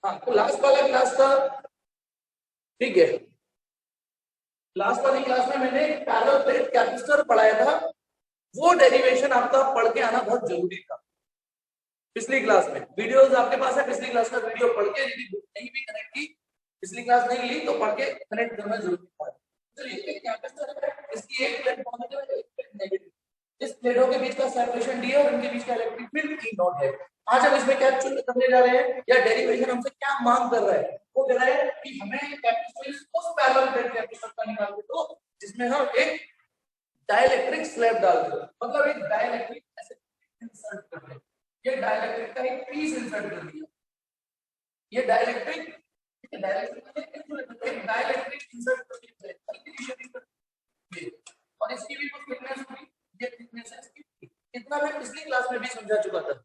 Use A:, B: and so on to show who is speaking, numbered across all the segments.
A: हाँ, तो लास्ट वाला क्लास था, ठीक है। लास्ट वाली क्लास में मैंने पैरेलल प्लेट कैपेसिटर पढ़ाया था, वो डेरिवेशन आपका पढ़ के आना बहुत जरूरी था। पिछली क्लास में वीडियोस आपके पास है, पिछली क्लास का वीडियो पढ़ के, यदि नहीं भी कनेक्ट की, पिछली क्लास नहीं ली तो पढ़ के कनेक्ट करना जरूरी था। चलिए, एक कैपेसिटर है, इसकी एक प्लेट पॉजिटिव है, एक प्लेट नेगेटिव। इस प्लेटों के बीच का सेपरेशन डी है और इनके बीच का इलेक्ट्रिक फील्ड ई नॉट है। आज हम इसमें क्या करने जा रहे हैं, या डेरिवेशन हमसे क्या मांग कर रहा है, वो कह रहा है कि हमें कैपेसिटर उस पैरेलल प्लेट कैपेसिटर का निकाल के दो जिसमें हम एक डाइलेक्ट्रिक स्लैब डाल दें, मतलब एक डाइलेक्ट्रिक ऐसे इंसर्ट कर दें। ये डाइलेक्ट्रिक का एक पीस इंसर्ट कर दिया, ये डाइलेक्ट्रिक इंसर्ट कर दिया और इसकी भी कुछ थिकनेस होगी, ये थिकनेस है इसकी। इतना मैं पिछली क्लास में भी समझा चुका था।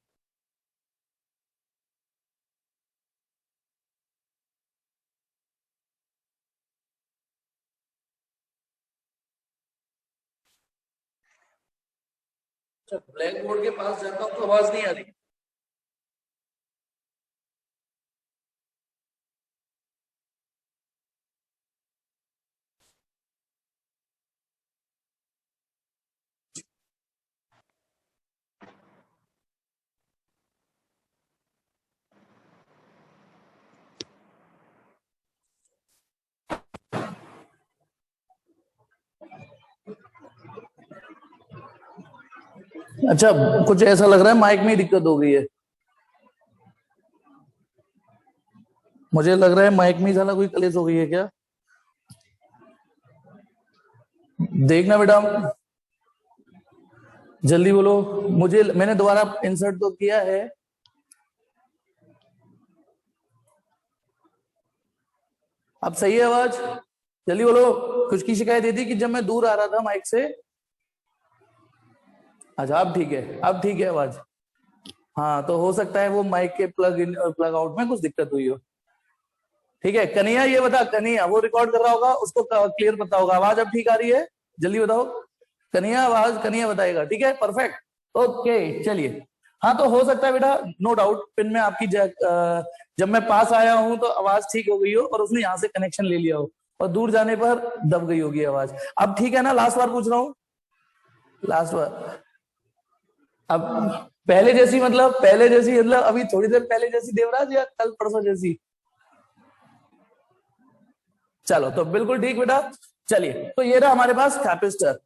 A: ब्लैक बोर्ड के पास जाता हूं तो आवाज नहीं आ रही। अच्छा, कुछ ऐसा लग रहा है माइक में दिक्कत हो गई है। मुझे लग रहा है माइक में साला कोई कलेश हो गई है क्या? देखना बेटा, जल्दी बोलो। मुझे, मैंने दोबारा इंसर्ट तो किया है। अब सही है आवाज? जल्दी बोलो। कुछ की शिकायत ये थी कि जब मैं दूर आ रहा था माइक से। अच्छा, अब ठीक है, अब ठीक है आवाज। हाँ, तो हो सकता है वो माइक के प्लग इन और प्लग आउट में कुछ दिक्कत हुई हो। ठीक है कन्हैया, ये बता, कन्हैया वो रिकॉर्ड कर रहा होगा, उसको क्लियर पता होगा आवाज अब ठीक आ रही है? जल्दी बताओ कन्हैया, आवाज कन्हैया बताएगा। ठीक है, परफेक्ट, ओके। चलिए, हाँ तो हो सकता है बेटा, नो डाउट, पिन में आपकी जब मैं पास आया हूं तो आवाज ठीक हो गई हो और उसने यहाँ से कनेक्शन ले लिया हो और दूर जाने पर दब गई होगी आवाज। अब ठीक है ना? लास्ट बार पूछ रहा हूँ, लास्ट बार। अब पहले जैसी मतलब, पहले जैसी मतलब अभी थोड़ी देर पहले जैसी देवराज, या कल परसों जैसी? चलो तो बिल्कुल ठीक बेटा। चलिए, तो ये रहा हमारे पास कैपेसिटर।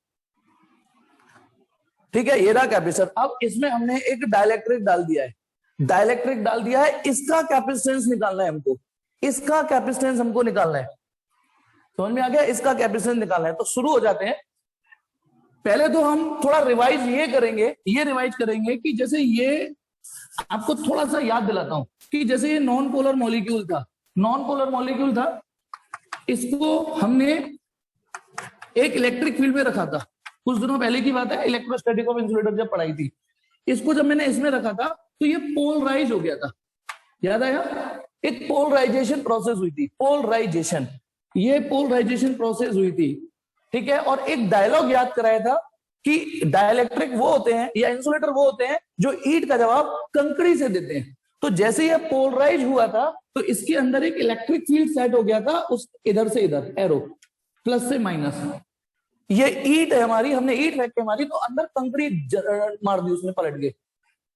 A: ठीक है, ये रहा कैपेसिटर। अब इसमें हमने एक डाइलेक्ट्रिक डाल दिया है, डाइलेक्ट्रिक डाल दिया है, इसका कैपेसिटेंस निकालना है हमको, इसका कैपेसिटेंस हमको निकालना है। समझ में आ गया? इसका कैपेसिटेंस निकालना है। तो शुरू हो जाते हैं। पहले तो हम थोड़ा रिवाइज ये करेंगे, ये रिवाइज करेंगे कि जैसे ये, आपको थोड़ा सा याद दिलाता हूं कि जैसे ये नॉन पोलर मॉलिक्यूल था, नॉन पोलर मॉलिक्यूल था, इसको हमने एक इलेक्ट्रिक फील्ड में रखा था। कुछ दिनों पहले की बात है, इलेक्ट्रोस्टैटिक ऑफ इंसुलेटर जब पढ़ाई थी, इसको जब मैंने इसमें रखा था तो ये पोलराइज हो गया था। याद आया? एक पोलराइजेशन प्रोसेस हुई थी, पोलराइजेशन, ये पोलराइजेशन प्रोसेस हुई थी। ठीक है, और एक डायलॉग याद कराया था कि डाइलेक्ट्रिक वो होते हैं या इंसुलेटर वो होते हैं जो ईंट का जवाब कंकड़ी से देते हैं। तो जैसे ये पोलराइज हुआ था तो इसके अंदर एक इलेक्ट्रिक फील्ड सेट हो गया था, उस इधर से इधर एरो, प्लस से माइनस। ये ईंट है हमारी, हमने ईंट फेंक के मारी तो अंदर कंकड़ी मार दी, उसमें पलट गए।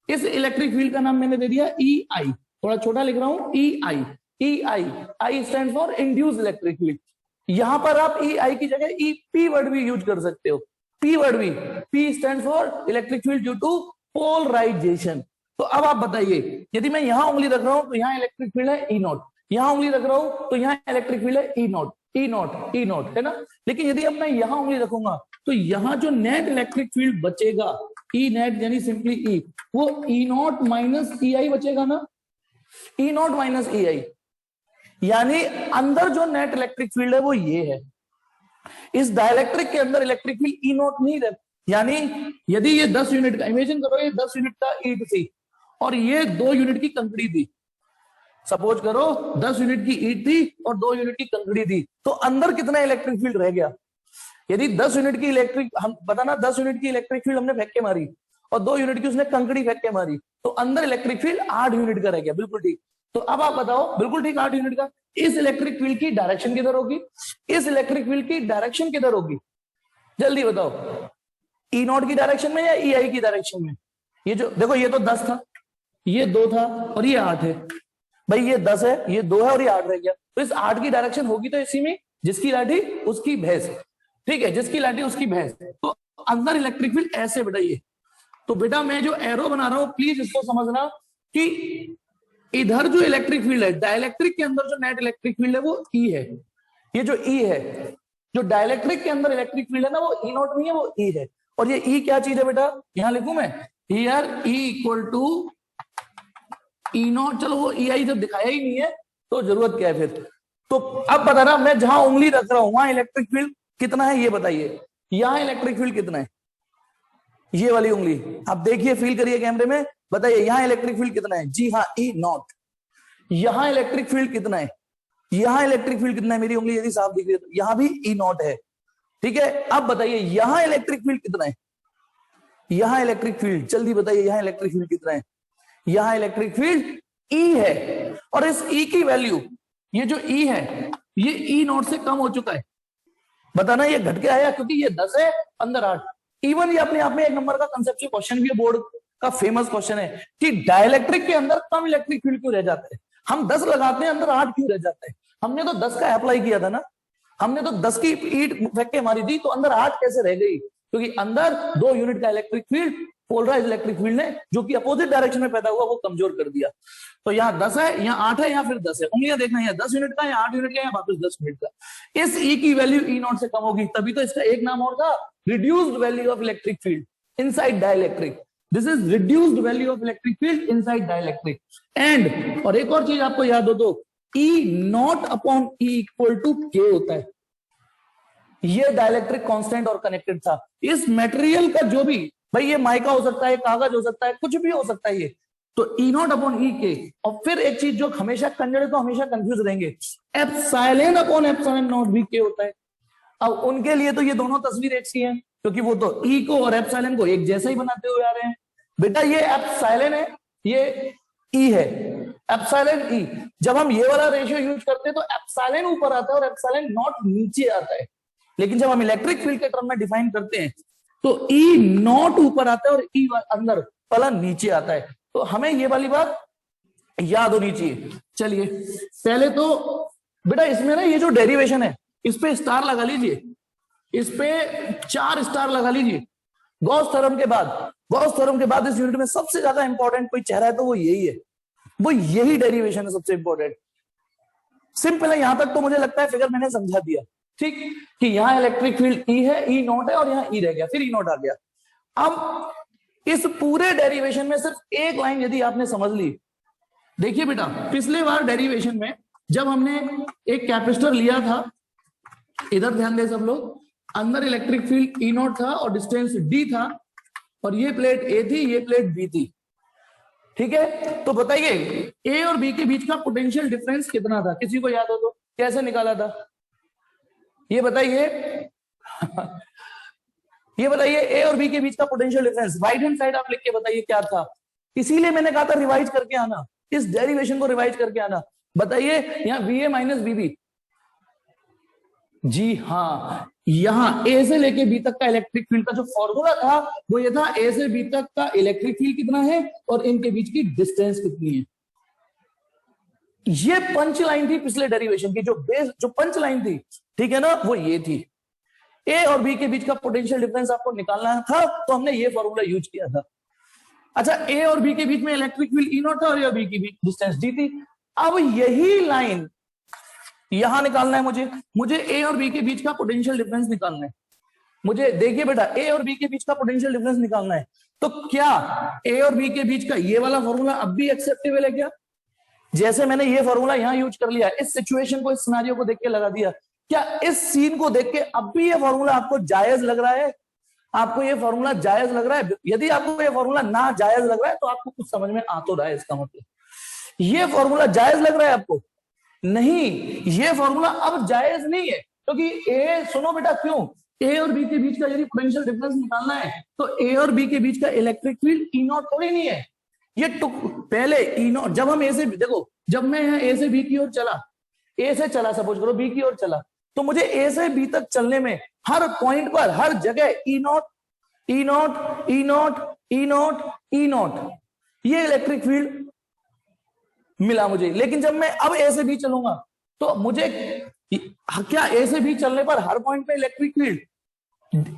A: इस इलेक्ट्रिक फील्ड का नाम मैंने दे दिया ई आई, थोड़ा छोटा लिख रहा हूं, E I. E I, I stand for induced electric field. यहां पर आप ई आई की जगह ई पी वर्ड भी यूज कर सकते हो, पी वर्ड भी। P stand for electric field due to polarisation. तो अब आप बताइए, यदि मैं यहां उंगली रख रहा हूं तो यहां इलेक्ट्रिक फील्ड है ई नॉट, यहां उंगली रख रहा हूं तो यहां इलेक्ट्रिक फील्ड है E not, E not, E not, है ना? लेकिन यदि अब मैं यहां उंगली रखूंगा तो यहां जो नेट इलेक्ट्रिक फील्ड बचेगा, ई नेट यानी सिंपली ई, वो ई नॉट माइनस ई आई बचेगा ना, ई नॉट माइनस ई आई। यानी अंदर जो नेट इलेक्ट्रिक फील्ड है वो ये है। इस डाइलेक्ट्रिक के अंदर इलेक्ट्रिक फील्ड ई नॉट नहीं रहता। यानी यदि ये 10 यूनिट का, इमेजिन करो ये 10 यूनिट का ईंट थी और ये 2 यूनिट की कंकड़ी थी। सपोज करो 10 यूनिट की ईंट थी और 2 यूनिट की कंकड़ी थी, तो अंदर कितना इलेक्ट्रिक फील्ड रह गया? यदि 10 यूनिट की इलेक्ट्रिक, हम बताना 10 यूनिट की इलेक्ट्रिक फील्ड हमने फेंक के मारी और 2 यूनिट की उसने कंकड़ी फेंक के मारी, तो अंदर इलेक्ट्रिक फील्ड 8 यूनिट का रह गया। बिल्कुल ठीक। तो अब आप बताओ, बिल्कुल ठीक 8 यूनिट का। इस इलेक्ट्रिक फील्ड की डायरेक्शन किधर होगी, इस इलेक्ट्रिक फील्ड की डायरेक्शन किधर होगी, जल्दी बताओ, ई नॉट की डायरेक्शन में या ई आई की डायरेक्शन में? ये जो देखो, ये तो 10 था, ये 2 था और ये 8 है। भाई ये 10 है, ये 2 है और ये 8 रह गया। तो इस 8 की डायरेक्शन होगी तो इसी में, जिसकी लाठी उसकी भैंस, ठीक है, जिसकी लाठी उसकी भैंस। तो अंदर इलेक्ट्रिक फील्ड ऐसे बताइए। तो बेटा मैं जो एरो बना रहा हूं प्लीज इसको समझना कि इधर जो इलेक्ट्रिक फील्ड है, डाइलेक्ट्रिक के अंदर जो नेट इलेक्ट्रिक फील्ड है वो ई है। ये जो ई है, जो डाइलेक्ट्रिक के अंदर इलेक्ट्रिक फील्ड है ना, वो ई नॉट नहीं है, वो ई है। और ये ई क्या चीज है बेटा, यहां लिखूं मैं, here E equal to E naught. चलो वो ई आई जब दिखाया ही नहीं है तो जरूरत क्या है फिर। तो अब बता रहा, मैं जहां उंगली रख रहा हूं वहां इलेक्ट्रिक फील्ड कितना है ये बताइए। यहां इलेक्ट्रिक फील्ड कितना है, ये वाली उंगली आप देखिए, फील करिए कैमरे में, बताइए यहां इलेक्ट्रिक फील्ड कितना है। जी हाँ, ई नॉट। यहां इलेक्ट्रिक फील्ड कितना है, यहां इलेक्ट्रिक फील्ड कितना है, मेरी उंगली यदि साफ दिख रही है तो यहां भी ई नॉट है, ठीक है। अब बताइए यहां इलेक्ट्रिक फील्ड कितना है, यहां इलेक्ट्रिक फील्ड, जल्दी बताइए यहां इलेक्ट्रिक फील्ड कितना है। यहां इलेक्ट्रिक फील्ड ई है, और इस ई की वैल्यू, ये जो ई है ये ई नॉट से कम हो चुका है। बताना ये घट के आया, क्योंकि ये 10 है अंदर 8। इवन ये अपने आप में 1 नंबर का कंसेप्चुअल क्वेश्चन भी है, बोर्ड का फेमस क्वेश्चन है कि डाइलेक्ट्रिक के अंदर कम इलेक्ट्रिक फील्ड क्यों रह जाते हैं, हम 10 लगाते हैं अंदर 8 क्यों रह जाते हैं। हमने तो 10 का अप्लाई किया था ना, हमने तो 10 की ईट फेंक के मारी थी, तो अंदर 8 कैसे रह गई, क्योंकि अंदर 2 यूनिट का electric field polarise electric field ने, जो कि अपोजिट डायरेक्शन में पैदा हुआ, वो कमजोर कर दिया। तो यहाँ 10 है, यहाँ 8 है, यहाँ फिर 10 है। उंगलियां देखना, यहाँ 10 यूनिट का, यहाँ 8 यूनिट का, यहाँ वापस 10 यूनिट का। इस ई की वैल्यू ई नॉट से कम होगी, तभी तो इसका एक नाम और था, reduced value of electric field inside dielectric. This is reduced value of electric field inside dielectric. And और एक और चीज आपको याद हो तो, E not upon E equal to K होता है। ये डाइलेक्ट्रिक कांस्टेंट और कनेक्टेड था। इस मटेरियल का जो भी, भाई ये माइका हो सकता है, कागज हो सकता है, कुछ भी हो सकता है ये, तो ई नॉट अपॉन ई के। और फिर एक चीज जो हमेशा कंजड़े तो हमेशा कंफ्यूज रहेंगे, एप्सिलॉन अपॉन एप्सिलॉन नॉट भी के होता है। अब उनके लिए तो ये दोनों तस्वीर एक सी है, क्योंकि वो तो ई को और एप्सिलॉन को एक जैसा ही बनाते हुए आ रहे हैं। बेटा ये एप्सिलॉन है, ये ई है, एप्सिलॉन ई। जब हम ये वाला रेशियो यूज करते हैं तो एप्सिलॉन ऊपर आता है और एप्सिलॉन नॉट नीचे आता है। लेकिन जब हम इलेक्ट्रिक फील्ड के टर्म में डिफाइन करते हैं तो ई नॉट ऊपर आता है और ई अंदर वाला नीचे आता है। तो हमें ये वाली बात याद होनी चाहिए। चलिए पहले तो बेटा इसमें ना ये जो डेरिवेशन है इस पे स्टार लगा लीजिए, इस पे 4 स्टार लगा लीजिए। गॉस थ्योरम के बाद, गॉस थ्योरम के बाद इस यूनिट में सबसे ज्यादा इंपॉर्टेंट कोई चेहरा है तो वो यही है, वो यही डेरिवेशन है सबसे इंपॉर्टेंट। सिंपल है, यहां तक तो मुझे लगता है फिगर मैंने समझा दिया, ठीक, कि यहां इलेक्ट्रिक फील्ड ई है, ई नॉट है, और यहां ई रह गया, फिर ई नॉट आ गया। अब इस पूरे डेरिवेशन में सिर्फ एक लाइन यदि आपने समझ ली, देखिए बेटा पिछले बार डेरिवेशन में जब हमने एक कैपेसिटर लिया था, इधर ध्यान दे सब लोग, अंदर इलेक्ट्रिक फील्ड ई नॉट था और डिस्टेंस डी था, और ये प्लेट ए थी, ये प्लेट बी थी, ठीक है। तो बताइए ए और बी के बीच का पोटेंशियल डिफरेंस कितना था, किसी को याद हो तो कैसे निकाला था ये बताइए। ये बताइए ए और बी के बीच का potential difference, right hand side आप लिख के बताइए क्या था। इसीलिए मैंने कहा था रिवाइज करके आना, इस डेरिवेशन को रिवाइज करके आना। बताइए यहाँ वी ए माइनस बीबी, जी हाँ, यहां ए से लेके बी तक का इलेक्ट्रिक फील्ड का जो फॉर्मूला था वो ये था, ए से बी तक का इलेक्ट्रिक फील्ड कितना है और इनके बीच की डिस्टेंस कितनी है। ये पंच लाइन थी पिछले डेरिवेशन की, जो बेस जो पंच लाइन थी, ठीक है ना, वो ये थी। ए और बी के बीच का पोटेंशियल डिफरेंस आपको निकालना था तो हमने ये फॉर्मूला यूज किया था। अच्छा, ए और बी के बीच में इलेक्ट्रिक फील्ड ई नॉट था और ए और बी के बीच डिस्टेंस डी थी। अब यही लाइन यहां निकालना है मुझे ए और बी के बीच का पोटेंशियल डिफरेंस निकालना है मुझे। देखिए बेटा, ए और बी के बीच का पोटेंशियल डिफरेंस निकालना है, तो क्या ए और बी के बीच का ये वाला फॉर्मूला अब भी एक्सेप्टेबल है क्या? जैसे मैंने ये फॉर्मूला यहां यूज कर लिया, इस सिचुएशन को, इस सिनेरियो को देख के लगा दिया, क्या इस सीन को देख के अब भी ये फॉर्मूला आपको जायज लग रहा है? आपको ये फॉर्मूला जायज लग रहा है? यदि आपको ये फॉर्मूला ना जायज लग रहा है तो आपको कुछ समझ में आ तो रहा है, इसका मतलब ये फॉर्मूला जायज लग रहा है आपको? नहीं, ये फॉर्मूला अब जायज नहीं है, क्योंकि ए, सुनो बेटा, क्यों, ए और बी के बीच का यदि पोटेंशियल डिफरेंस निकालना है तो ए और बी के बीच का इलेक्ट्रिक फील्ड ई नॉट थोड़ी नहीं है, ये पहले ई नॉट, जब हम ए से देखो, जब मैं यहाँ ए से बी की ओर चला, ए से चला सपोज करो, बी की ओर चला, तो मुझे ए से बी तक चलने में हर पॉइंट पर हर जगह E not E not E not E not E not ये इलेक्ट्रिक फील्ड मिला मुझे। लेकिन जब मैं अब ए से बी चलूंगा तो मुझे क्या ए से बी चलने पर हर पॉइंट पे इलेक्ट्रिक फील्ड,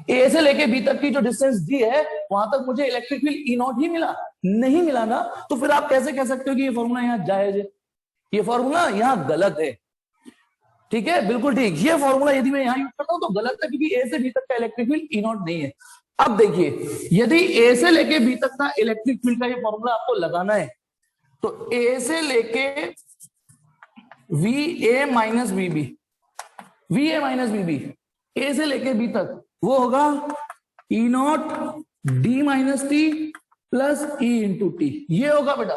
A: ए से लेके बी तक की जो डिस्टेंस दी है वहां तक मुझे इलेक्ट्रिक फील्ड ई नॉट ही मिला? नहीं मिला ना। तो फिर आप कैसे कह सकते हो कि ये फॉर्मूला यहाँ जायज है? ये फॉर्मूला यहाँ गलत है। ठीक है, बिल्कुल ठीक। ये फॉर्मूला यदि मैं यहाँ यूज करता हूं तो गलत है, क्योंकि ए से बी तक का इलेक्ट्रिक फील्ड ई नॉट नहीं है। अब देखिए, यदि ए से लेके बी तक का इलेक्ट्रिक फील्ड का ये फॉर्मूला आपको लगाना है तो ए से लेके V A minus B B, V A minus B B, A से लेके बी तक वो होगा E not D minus T plus E into T. ये होगा बेटा।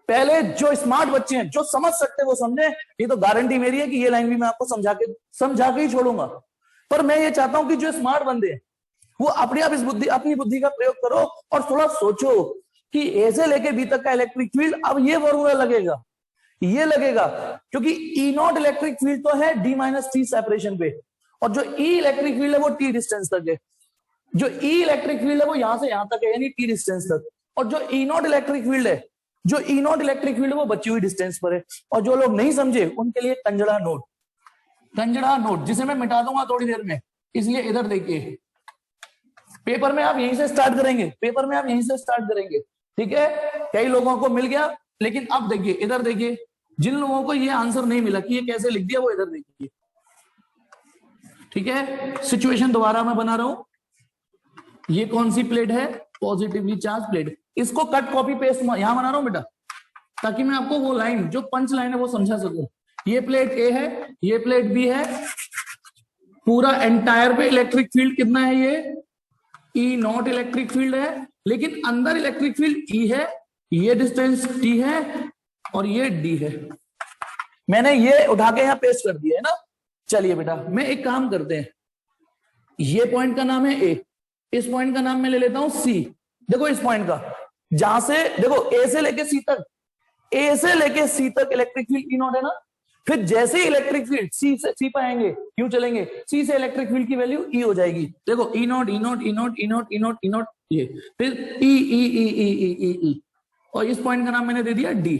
A: पहले जो स्मार्ट बच्चे हैं, जो समझ सकते हैं वो समझे। ये तो गारंटी मेरी है कि ये लाइन भी मैं आपको समझा के ही छोड़ूंगा। पर मैं ये चाहता हूं कि जो स्मार्ट बंदे हैं वो अपने आप अपनी बुद्धि का प्रयोग करो और थोड़ा सोचो कि ए से लेके बी तक का इलेक्ट्रिक फील्ड अब ये फॉर्मूला लगेगा, ये लगेगा, क्योंकि ई नॉट इलेक्ट्रिक फील्ड तो है डी माइनस टी सेपरेशन पे, और जो ई इलेक्ट्रिक फील्ड है वो टी डिस्टेंस तक है। जो ई इलेक्ट्रिक फील्ड है वो यहां से यहां तक है, यानी टी डिस्टेंस तक। और जो ई नॉट इलेक्ट्रिक फील्ड है, जो ई नॉट इलेक्ट्रिक फील्ड है वो बची हुई डिस्टेंस पर है। और जो लोग नहीं समझे उनके लिए कंजड़ा नोट, कंजड़ा नोट, जिसे मैं मिटा दूंगा थोड़ी देर में। इसलिए इधर देखिए, पेपर में आप यहीं से स्टार्ट करेंगे, पेपर में आप यहीं से स्टार्ट करेंगे। ठीक है, कई लोगों को मिल गया, लेकिन अब देखिए, इधर देखिए, जिन लोगों को ये आंसर नहीं मिला कि ये कैसे लिख दिया, वो इधर देखिए। ठीक है, सिचुएशन दोबारा मैं बना रहा हूं। ये कौन सी प्लेट है? Positively charge plate. इसको कट कॉपी पेस्ट यहां बना रहा हूं बेटा, ताकि मैं आपको वो लाइन, जो पंच लाइन है, वो समझा सकूं। ये प्लेट ए है, ये प्लेट बी है, पूरा एंटायर पे इलेक्ट्रिक फील्ड कितना है? ये ई नॉट इलेक्ट्रिक फील्ड है, लेकिन अंदर इलेक्ट्रिक फील्ड ई है, ये डिस्टेंस टी है और ये डी है। मैंने ये उठा के यहां पेस्ट कर दिया है ना। चलिए बेटा, मैं एक काम करते हैं, ये पॉइंट का नाम है ए, इस पॉइंट का नाम मैं ले लेता हूं सी। देखो इस पॉइंट का, जहां से देखो ए से लेके सी तक, ए से लेके सी तक इलेक्ट्रिक फील्ड ई नॉट है ना। फिर जैसे ही इलेक्ट्रिक फील्ड सी से सी पाएंगे, क्यों चलेंगे, सी से इलेक्ट्रिक फील्ड की वैल्यू ई हो जाएगी। देखो E not E not E not E not E not E not, ये फिर ई ई ई ई ई ई ई, और इस पॉइंट का नाम मैंने दे दिया डी।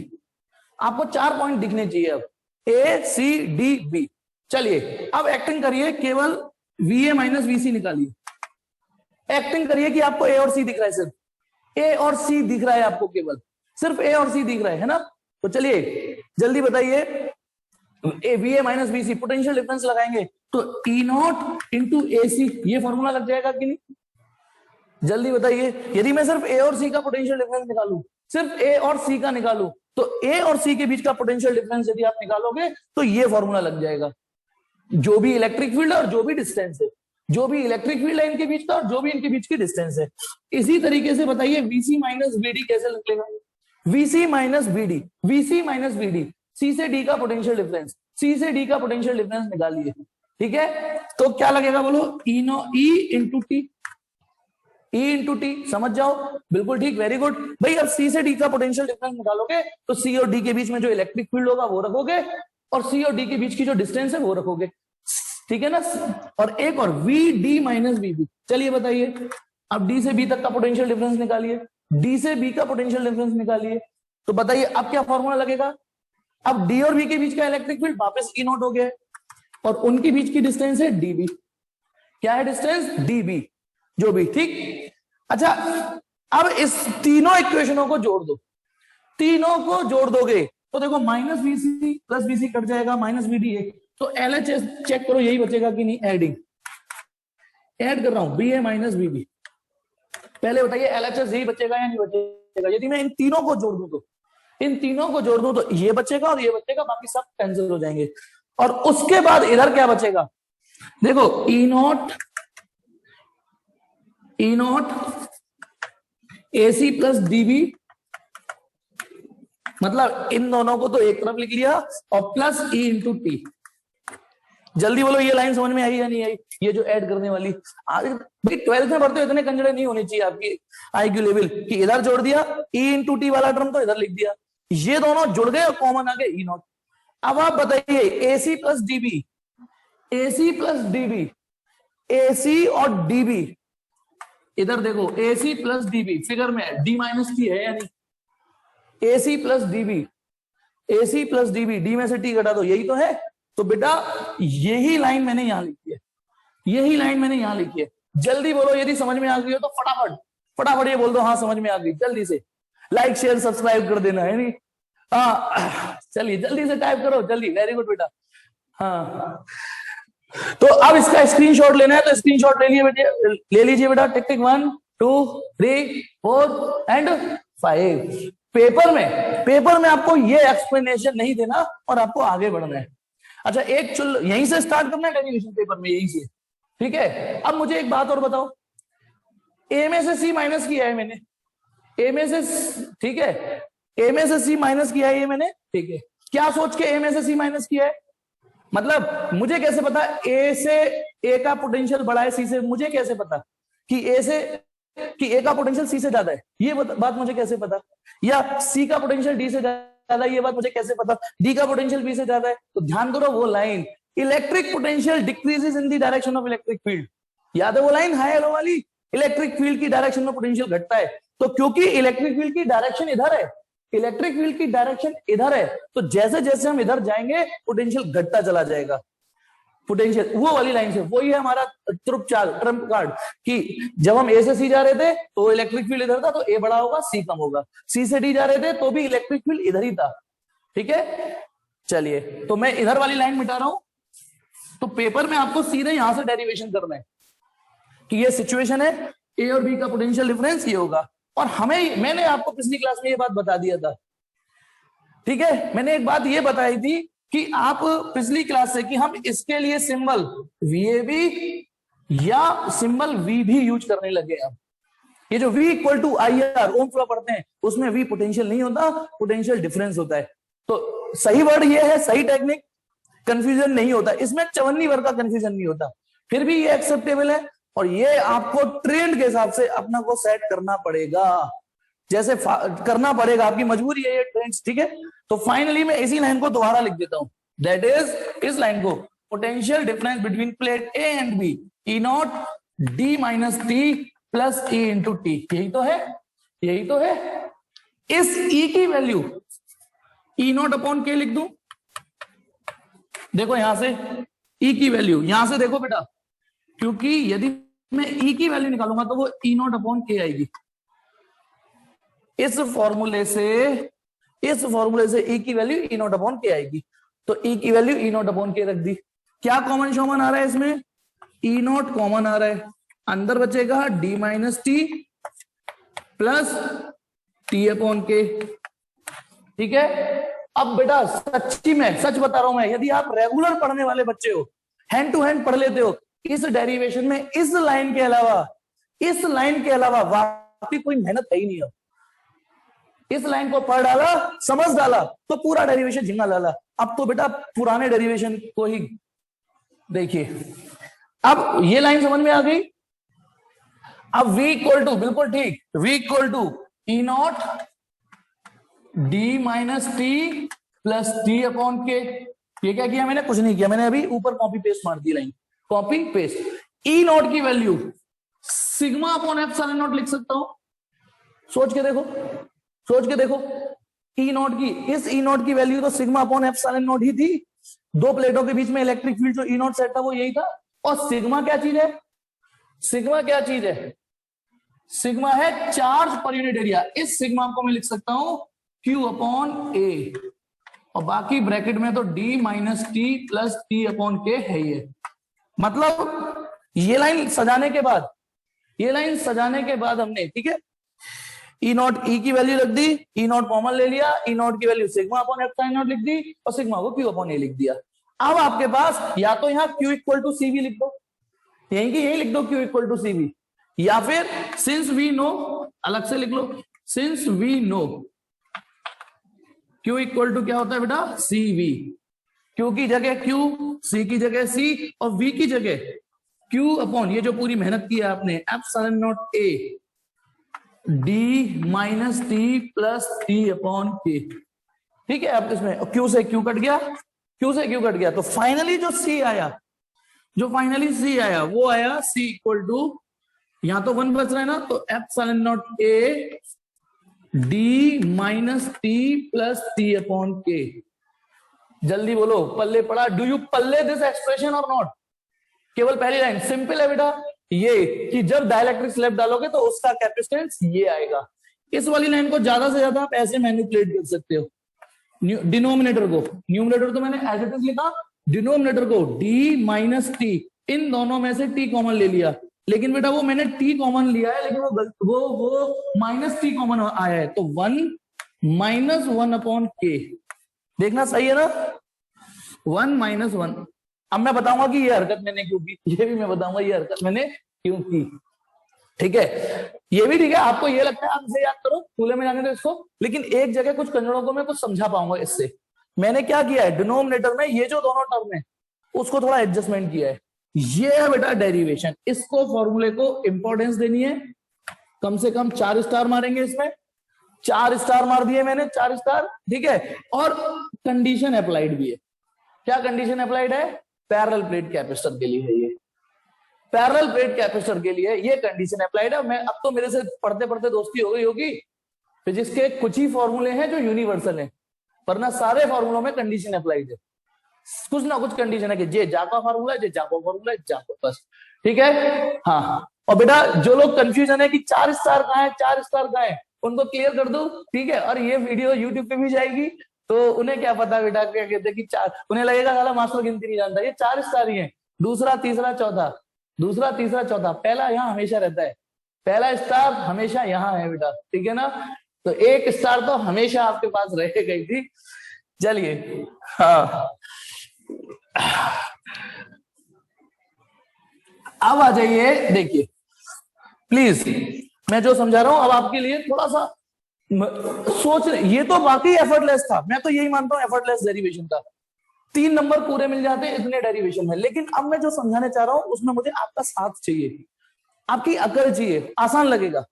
A: आपको 4 पॉइंट दिखने चाहिए अब, ए सी डी बी। चलिए अब एक्टिंग करिए, केवल वी ए माइनस वी सी निकालिए। एक्टिंग करिए कि आपको ए और सी दिख रहा है, सिर्फ ए और सी दिख रहा है आपको, केवल सिर्फ ए और सी दिख रहा है ना। तो चलिए जल्दी बताइए, A V A minus V C, potential difference लगाएंगे तो ई नॉट इंटू ए सी, ये फॉर्मूला लग जाएगा कि नहीं? जल्दी बताइए। यदि मैं सिर्फ ए और सी का पोटेंशियल डिफरेंस निकालूं, सिर्फ ए और सी का निकालूं, तो ए और सी के बीच का पोटेंशियल डिफरेंस यदि आप निकालोगे तो ये फॉर्मूला लग जाएगा। जो भी इलेक्ट्रिक फील्ड है और जो भी डिस्टेंस है, जो भी इलेक्ट्रिक फील्ड है इनके बीच का और जो भी इनके बीच की डिस्टेंस है। इसी तरीके से बताइए वीसी माइनस बीडी कैसे निकलेगा? V C minus B D, V C minus B D, C से डी का पोटेंशियल डिफरेंस, सी से डी का पोटेंशियल डिफरेंस निकालिए। ठीक है, तो क्या लगेगा बोलो? E not E into T, E into T, समझ जाओ। बिल्कुल ठीक, वेरी गुड भाई। अब सी से डी का पोटेंशियल डिफरेंस निकालोगे तो सी और डी के बीच में जो इलेक्ट्रिक फील्ड होगा वो रखोगे, और सी और डी के बीच की जो डिस्टेंस है वो रखोगे। ठीक है ना। और एक और V D minus B B. चलिए बताइए, अब डी से बी तक का पोटेंशियल डिफरेंस निकालिए, डी से बी का पोटेंशियल डिफरेंस निकालिए। तो बताइए अब क्या फॉर्मूला लगेगा? अब डी और बी के बीच का इलेक्ट्रिक फील्ड वापस ई नॉट हो गया है, और उनके बीच की डिस्टेंस है डीबी। क्या है डिस्टेंस? डीबी, जो भी। ठीक, अच्छा अब इस तीनों इक्वेशनों को जोड़ दो, तीनों को जोड़ दोगे तो देखो minus BC plus BC cut जाएगा, माइनस बीडी एक, तो एलएचएस चेक करो यही बचेगा कि नहीं। एडिंग, ऐड कर रहा हूं, बी ए माइनस बीबी। पहले बताइए एलएचएस यही बचेगा या नहीं बचेगा? यदि मैं इन तीनों को जोड़ दूं तो, इन तीनों को जोड़ दूं तो ये बचेगा और ये बचेगा, बाकी सब कैंसिल हो जाएंगे। और उसके बाद इधर क्या बचेगा? देखो E not A C plus D B, मतलब इन दोनों को तो एक तरफ लिख लिया, और प्लस ई इंटू टी। जल्दी बोलो, ये लाइन समझ में आई या नहीं आई? ये जो ऐड करने वाली, भाई 12th में पढ़ते हो इतने कंजरे नहीं होने चाहिए आपकी आईक्यू लेवल कि इधर जोड़ दिया ई इंटू टी वाला टर्म तो इधर लिख दिया, ये दोनों जुड़ गए और कॉमन आ गए ई नॉट। अब आप बताइए AC plus dB, AC plus dB, AC और डीबी, इधर देखो एसी प्लस डीबी फिगर में डी माइनस टी है या नहीं? AC plus dB, AC dB D में से टी घटा दो, यही तो है। तो बेटा यही लाइन मैंने यहां लिखी है, यही लाइन मैंने यहां लिखी है। जल्दी बोलो यदि समझ में आ गई हो तो फटाफट फटाफट ये बोल दो हाँ समझ में आ गई, जल्दी से लाइक शेयर सब्सक्राइब कर देना है नहीं? हाँ चलिए जल्दी से टाइप करो जल्दी, वेरी गुड बेटा। हाँ तो अब इसका स्क्रीनशॉट लेना है तो स्क्रीनशॉट ले लिए बेटे, ले लीजिए बेटा। टिक टिक 1 2 3 4 एंड 5। पेपर में आपको ये एक्सप्लेनेशन नहीं देना और आपको आगे बढ़ना है। अच्छा एक चुल यहीं से स्टार्ट करना है डेरिवेशन पेपर में, यहीं से, ठीक है। अब मुझे एक बात और बताओ, ए में से सी माइनस किया है मैंने, ए में से, ठीक है, ए में से सी माइनस किया है ये मैंने, ठीक है। क्या सोच के ए में से सी माइनस किया है? मतलब मुझे कैसे पता ए से, ए का पोटेंशियल बड़ा है सी से? मुझे कैसे पता कि ए से, कि ए का पोटेंशियल सी से ज्यादा है? ये बात मुझे कैसे पता? या सी का पोटेंशियल डी से ज्यादा है, ये बात मुझे कैसे पता? डी का पोटेंशियल बी से ज्यादा है? तो ध्यान करो वो line, electric potential decreases in the direction of electric field, याद है वो लाइन हाई एलो वाली? इलेक्ट्रिक फील्ड की डायरेक्शन में पोटेंशियल घटता है। तो क्योंकि इलेक्ट्रिक फील्ड की डायरेक्शन इधर है, इलेक्ट्रिक फील्ड की डायरेक्शन इधर है, तो जैसे जैसे हम इधर जाएंगे पोटेंशियल घटता चला जाएगा। पोटेंशियल वो वाली लाइन से, वही है हमारा ट्रम्प कार्ड कि जब हम ए से सी जा रहे थे तो इलेक्ट्रिक फील्ड इधर था तो ए बड़ा होगा सी कम होगा, सी से डी जा रहे थे तो भी इलेक्ट्रिक फील्ड इधर ही था, ठीक है। चलिए तो मैं इधर वाली लाइन मिटा रहा हूं, तो पेपर में आपको सीधे यहां से डेरिवेशन करना है कि ये सिचुएशन है, ए और बी का पोटेंशियल डिफरेंस ये होगा। और मैंने आपको पिछली क्लास में ये बात बता दिया था, ठीक है। मैंने एक बात ये बताई थी कि आप पिछली क्लास से कि हम इसके लिए सिंबल VAB या सिंबल V भी यूज करने लगे हैं। ये जो V equal to IR ohm law पढ़ते हैं उसमें V पोटेंशियल नहीं होता, पोटेंशियल डिफरेंस होता है। तो सही वर्ड ये है, सही टेक्निक, कंफ्यूजन नहीं होता इसमें, 54 वर्ग का कंफ्यूजन नहीं होता, फिर भी ये एक्सेप्टेबल है। और ये आपको ट्रेंड के हिसाब से अपना को सेट करना पड़ेगा, जैसे करना पड़ेगा, आपकी मजबूरी है ये ट्रेंड्स, ठीक है। तो फाइनली मैं इसी लाइन को दोबारा लिख देता हूं, दैट इज इस लाइन को, potential difference between plate A and B E not D minus T plus E into T. यही तो है, यही तो है। इस ई की वैल्यू ई नॉट अपॉन के लिख दूं, देखो यहां से ई की वैल्यू, यहां से देखो बेटा, क्योंकि यदि मैं ई की वैल्यू निकालूंगा तो वो ई नॉट अपॉन के आएगी। इस फॉर्मूले से ई की वैल्यू ई नॉट अपॉन के आएगी, तो ई की वैल्यू ई नॉट अपॉन के रख दी। क्या कॉमन शॉमन आ रहा है इसमें? ई नॉट कॉमन आ रहा है, अंदर बचेगा D minus T plus T upon के, ठीक है। अब बेटा सच्ची में सच बता रहा हूं मैं, यदि आप रेगुलर पढ़ने वाले बच्चे हो, हैंड टू हैंड पढ़ लेते हो, इस डेरिवेशन में इस लाइन के अलावा वाकई कोई मेहनत है ही नहीं हो। इस लाइन को पढ़ डाला, समझ डाला तो पूरा डेरिवेशन झिंगा डाला। अब तो बेटा पुराने डेरिवेशन को ही देखिए। अब ये लाइन समझ में आ गई। अब v इक्वल टू, बिल्कुल ठीक, v equal to E not D minus T plus T upon K. ये क्या किया मैंने? कुछ नहीं किया, मैंने अभी ऊपर कॉपी पेस्ट मार दी line, copy paste. E not की value sigma upon epsilon not लिख सकता हूं, सोच के देखो, सोच के देखो। ई नॉट की, इस ई नॉट की वैल्यू तो सिग्मा अपॉन एप्सिलॉन नॉट ही थी, दो प्लेटों के बीच में इलेक्ट्रिक फील्ड जो ई नॉट सेट था वो यही था। और सिग्मा क्या चीज है? सिग्मा क्या चीज है? सिग्मा है चार्ज पर यूनिट एरिया। इस सिग्मा को मैं लिख सकता हूं Q अपॉन ए, और बाकी ब्रैकेट में तो D minus T plus T upon के है। ये मतलब ये लाइन सजाने के बाद, ये लाइन सजाने के बाद हमने, ठीक है, ई नॉट, ई की वैल्यू रख दी, ई नॉट कॉमन ले लिया, ई नॉट की value sigma upon epsilon not लिख दी और सिग्मा को Q अपॉन ए लिख दिया। अब आपके पास या तो यहाँ Q इक्वल टू CV लिख दो, यहीं की यहीं लिख दो Q इक्वल टू CV, या फिर सिंस वी नो अलग से लिख लो, since we know Q equal to क्या होता है बेटा? CV। Q की जगह Q, C की जगह C और V की जगह Q अपॉन ये जो पूरी मेहनत की है आपने epsilon naught A D minus T plus T upon K। ठीक है, अब इसमें Q से Q कट गया, Q से Q कट गया, तो फाइनली जो C आया वो आया C इक्वल टू, यहां तो 1 बच रहा है ना, तो epsilon naught A D minus T plus T upon K। जल्दी बोलो, पल्ले पड़ा? Do you Palle this expression और नॉट? केवल पहली लाइन सिंपल है बेटा, ये कि जब डाइलेक्ट्रिक स्लैब डालोगे तो उसका कैपेसिटेंस ये आएगा। इस वाली लाइन को ज्यादा से ज्यादा आप ऐसे मैनिपुलेट कर सकते हो, डिनोमिनेटर को, न्यूमिनेटर तो मैंने एज इट इज लिखा, डिनोमिनेटर को D माइनस टी, इन दोनों में से T कॉमन ले लिया, लेकिन बेटा वो मैंने T कॉमन लिया है, लेकिन वो माइनस T कॉमन आया है, तो 1 माइनस 1 अपॉन K। देखना सही है ना, 1 माइनस 1। अब मैं बताऊंगा कि ये हरकत मैंने क्यों की, ये भी मैं बताऊंगा ये हरकत मैंने क्यों की। ठीक है, ये भी ठीक है, आपको ये लगता है आप इसे याद करो, खुले में जाने दो इसको, लेकिन एक जगह कुछ कंजरों को मैं कुछ समझा पाऊंगा इससे। मैंने क्या किया है, डिनोमिनेटर में ये जो दोनों टर्म है उसको थोड़ा एडजस्टमेंट किया है। ये है बेटा डेरिवेशन, इसको फॉर्मूले को इंपॉर्टेंस देनी है, कम से कम 4 स्टार मारेंगे इसमें, 4 स्टार मार दिए मैंने, 4 स्टार। ठीक है, और कंडीशन अप्लाइड भी है। क्या कंडीशन अप्लाइड है? पैरेलल प्लेट कैपेसिटर के लिए है ये, पैरेलल प्लेट कैपेसिटर के लिए ये कंडीशन अप्लाइड है। मैं अब तो मेरे से पढ़ते पढ़ते दोस्ती हो गई होगी, फिजिक्स के कुछ ही फॉर्मूले हैं जो यूनिवर्सल हैं, वरना सारे फॉर्मूलों में कंडीशन अप्लाइड है, कुछ ना कुछ कंडीशन है कि जे जा का फॉर्मूला है, जे जा का फॉर्मूला है, जा का, बस। ठीक है, हाँ। और बेटा जो लोग कंफ्यूजन है कि 4 स्टार कहाँ है, 4 स्टार कहाँ है, उनको क्लियर कर दो। ठीक है, और ये वीडियो यूट्यूब पे भी जाएगी, तो उन्हें क्या पता बेटा, क्या कहते हैं कि 4, उन्हें लगेगा साला मास्टर गिनती नहीं जानता, ये 4 स्टार ही है, दूसरा तीसरा चौथा, दूसरा तीसरा चौथा, पहला यहाँ हमेशा रहता है, पहला स्टार हमेशा यहाँ है बेटा। ठीक है ना, तो 1 स्टार तो हमेशा आपके पास रह गई थी। चलिए, हाँ, अब आ जाइए, देखिए प्लीज, मैं जो समझा रहा हूं अब आपके लिए थोड़ा सा सोच, ये तो बाकी एफर्टलेस था, मैं तो यही मानता हूं एफर्टलेस डेरिवेशन था, 3 नंबर पूरे मिल जाते हैं इतने डेरिवेशन में। लेकिन अब मैं जो समझाने चाह रहा हूं उसमें मुझे आपका साथ चाहिए, आपकी अकल चाहिए, आसान लगेगा।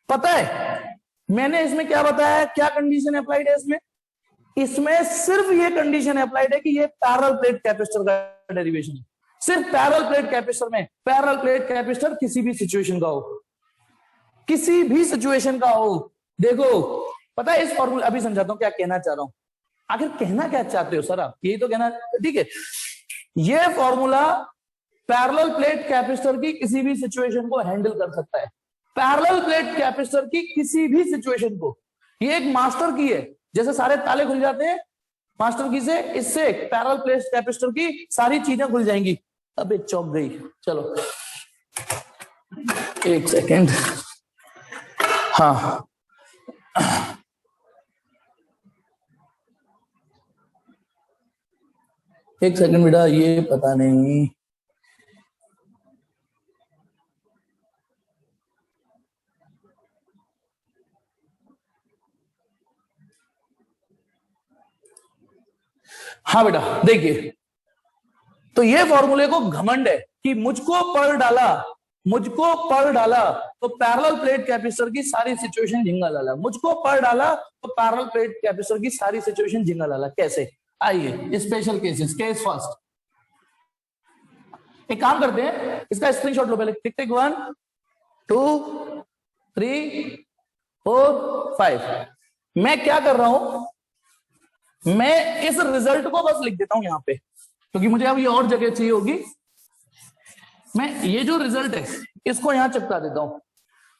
A: पता है मैंने इसमें क्या बताया, क्या कंडीशन अप्लाइड है इसमें? इसमें सिर्फ ये कंडीशन अप्लाइड है कि ये पैरेलल प्लेट कैपेसिटर का डेरिवेशन है, सिर्फ पैरेलल प्लेट कैपेसिटर में। पैरेलल प्लेट कैपेसिटर किसी भी सिचुएशन का हो, किसी भी सिचुएशन का हो। देखो पता है इस फॉर्मूला, अभी समझाता हूं क्या कहना चाह रहा हूं, आखिर कहना क्या चाहते हो सर आप, यही तो कहना। ठीक है, ये फॉर्मूला पैरेलल प्लेट कैपेसिटर की किसी भी सिचुएशन को हैंडल कर सकता है, पैरेलल प्लेट कैपेसिटर की किसी भी सिचुएशन को। ये एक मास्टर की है, जैसे सारे ताले खुल जाते हैं मास्टर की से, इससे पैरेलल प्लेट कैपेसिटर की सारी चीजें खुल जाएंगी। अबे चौक गई, चलो 1 सेकेंड, हाँ, एक सेकंड बेटा, ये पता नहीं, हाँ बेटा देखिए, तो ये फॉर्मूले को घमंड है कि मुझको पढ़ डाला तो पैरेलल प्लेट कैपेसिटर की सारी सिचुएशन झिंगा लाला, मुझको पढ़ डाला तो पैरेलल प्लेट कैपेसिटर की सारी सिचुएशन झिंगा लाला। कैसे? आइए स्पेशल केसेस, केस फर्स्ट। एक काम करते हैं, इसका स्क्रीनशॉट लो पहले, टिक टिक 1 2 3 4 5। मैं क्या कर रहा हूं, मैं इस रिजल्ट को बस लिख देता हूं यहां पे, क्योंकि मुझे अब ये और जगह चाहिए होगी। मैं ये जो रिजल्ट है इसको यहां चिपका देता हूं।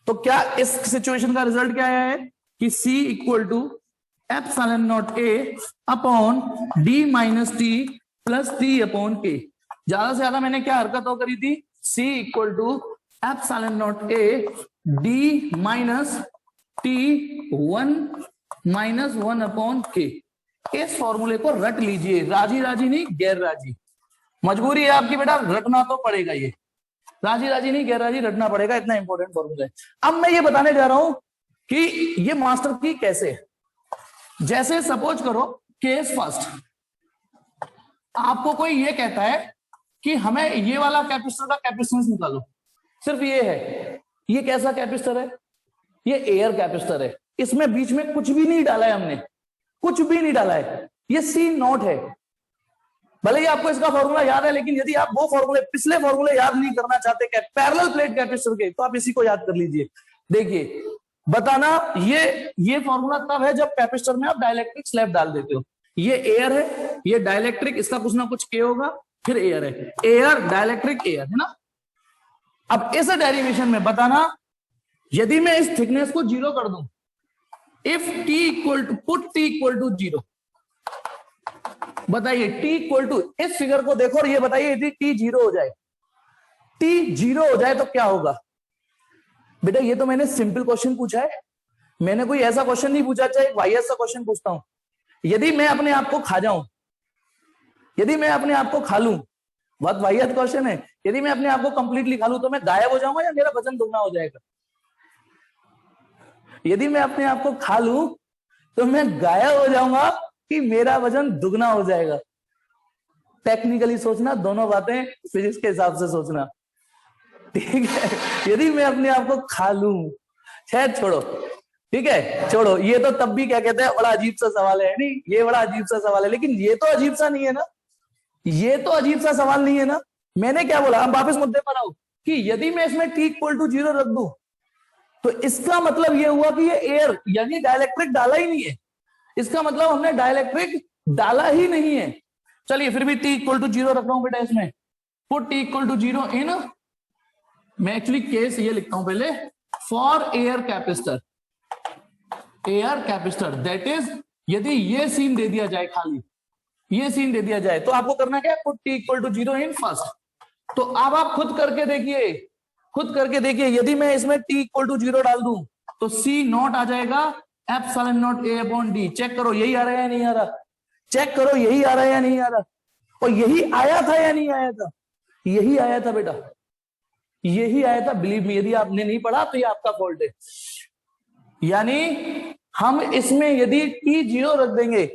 A: तो क्या इस सिचुएशन का रिजल्ट क्या आया है कि C equal to epsilon naught A upon D minus T plus T upon K। ज्यादा से ज्यादा मैंने क्या हरकत हो करी थी, C equal to epsilon naught A D minus T 1 minus 1 upon K। इस फॉर्मूले को रट लीजिए, राजी राजी नहीं गैर राजी, मजबूरी है आपकी बेटा, रटना तो पड़ेगा, ये राजी राजी नहीं गैर राजी रटना पड़ेगा, इतना इंपॉर्टेंट फॉर्मूला है। अब मैं ये बताने जा रहा हूं कि ये मास्टर की कैसे, जैसे सपोज करो केस फर्स्ट, आपको कोई ये कहता है कि हमें ये वाला कैपेसिटर का कैपेसिटेंस निकालो, सिर्फ ये है, ये कैसा कैपेसिटर है, ये एयर कैपेसिटर है, इसमें बीच में कुछ भी नहीं डाला है हमने, कुछ भी नहीं डाला है, ये सी नॉट है। भले ही आपको इसका फॉर्मूला याद है, लेकिन यदि आप वो फॉर्मूले, पिछले फॉर्मूले याद नहीं करना चाहते पैरेलल प्लेट कैपेसिटर के, तो आप इसी को याद कर लीजिए। देखिए बताना, ये फॉर्मूला तब है जब कैपेसिटर में आप डाइलेक्ट्रिक स्लैब डाल देते हो। ये एयर है, ये डाइलेक्ट्रिक, इसका कुछ ना कुछ के होगा, फिर एयर है, एयर डाइलेक्ट्रिक एयर है ना। अब इस डेरिवेशन में बताना, यदि मैं इस थिकनेस को 0 कर दूं, if T equal to, put T equal to 0, बताइए टी इक्वल टू, इस फिगर को देखो और ये बताइए यदि टी 0 हो जाए, टी 0 हो जाए तो क्या होगा। बेटा ये तो मैंने सिंपल क्वेश्चन पूछा है, मैंने कोई ऐसा क्वेश्चन नहीं पूछा, चाहे वाईएस सा क्वेश्चन पूछता हूं। यदि मैं अपने आप को खा जाऊं, यदि मैं अपने आप को खा लूं, बहुत वाहियात क्वेश्चन है, यदि मैं अपने आप को कंप्लीटली खा लूं तो मैं गायब हो जाऊंगा या मेरा वजन दुगना हो जाएगा। यदि मैं अपने आप को खा लूं तो मैं गायब हो जाऊंगा कि मेरा वजन दुगना हो जाएगा। टेक्निकली सोचना, दोनों बातें फिजिक्स के हिसाब से सोचना, ठीक है। यदि मैं अपने आप को खा लूं, शायद छोड़ो, ठीक है छोड़ो, ये तो तब भी क्या कहते हैं बड़ा अजीब सा सवाल है, नहीं ये बड़ा अजीब सा सवाल है, लेकिन ये तो अजीब सा नहीं है ना, ये तो अजीब सा सवाल नहीं है ना। मैंने क्या बोला, हम वापस मुद्दे पर आओ, कि यदि मैं इसमें t इक्वल टू 0 रख दूं तो इसका मतलब ये हुआ कि ये एयर यानी डाइलेक्ट्रिक डाला ही नहीं है, इसका मतलब हमने डाइलेक्ट्रिक डाला ही नहीं है। चलिए फिर भी t इक्वल टू 0 रख रहा हूं बेटा इसमें, पुट t इक्वल टू 0 इन, मैं एक्चुअली केस ये लिखता हूं पहले, for air capacitor, air capacitor that is, यदि ये सीन दे दिया जाए, खाली ये सीन दे दिया जाए, तो आपको करना क्या है, put t equal to 0 in first. तो अब आप खुद करके देखिए, खुद करके देखिए, यदि मैं इसमें t इक्वल टू 0 डाल दूं तो c नॉट आ जाएगा epsilon naught a upon d। Check करो यही आ रहा है या नहीं आ रहा, चेक करो यही आ रहा है या नहीं आ रहा, और यही आया था या नहीं आया था, यही आया था बेटा, यही आया था। बिलीव मी, यदि आपने नहीं पढ़ा तो ये आपका फॉल्ट है। यानी हम इसमें यदि t 0 रख देंगे,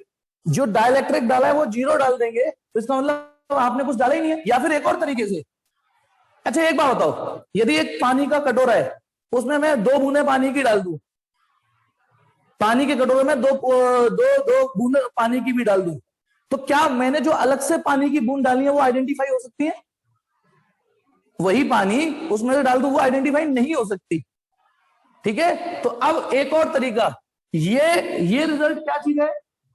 A: जो डाइलेक्ट्रिक डाला है वो 0 डाल देंगे, तो इसका मतलब आपने कुछ डाला ही नहीं है। या फिर एक और तरीके से, अच्छा एक बात बताओ, यदि एक पानी का कटोरा है, उसमें मैं 2 बूंदे पानी की डाल दूं, पानी के कटोरे में दो बूंदे पानी की भी डाल दूं, तो क्या मैंने जो अलग से पानी की बूंद डाली है वो आइडेंटिफाई हो सकती है? वही पानी उसमें से डाल दूं वो आइडेंटिफाई नहीं हो सकती, ठीक है। तो अब एक और तरीका, ये रिजल्ट क्या चीज है,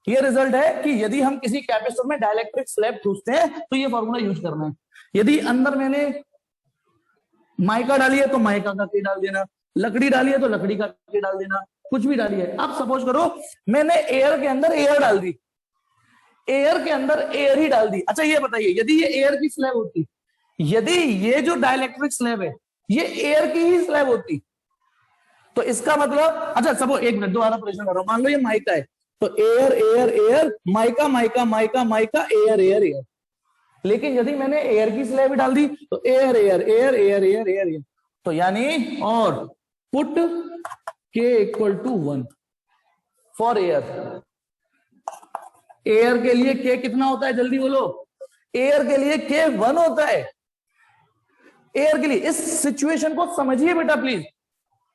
A: ये रिजल्ट है कि यदि हम किसी कैपेसिटर में डाइलेक्ट्रिक स्लैब ठूसते हैं तो ये फॉर्मूला यूज करना है। यदि अंदर मैंने माइका डाली है तो माइका का के डाल देना, लकड़ी डाली है तो लकड़ी का के डाल देना, कुछ भी डाली है। अब सपोज करो मैंने एयर के अंदर एयर डाल दी, एयर के अंदर एयर ही डाल दी। अच्छा ये बताइए, यदि ये एयर की स्लैब होती, यदि ये जो डाइलेक्ट्रिक स्लैब है ये एयर की ही स्लैब होती, तो इसका मतलब, अच्छा सब एक मिनट दोबारा प्रश्न कर रहा हूं, मान लो ये माइका है तो air air air, mica mica mica mica, air air air. लेकिन यदि मैंने एयर की स्लैब डाल दी तो air air air air air air air, तो यानी, और put k equal to 1 for air. Air के लिए k कितना होता है जल्दी बोलो, एयर के लिए k 1 होता है। एयर के लिए इस सिचुएशन को समझिए बेटा प्लीज,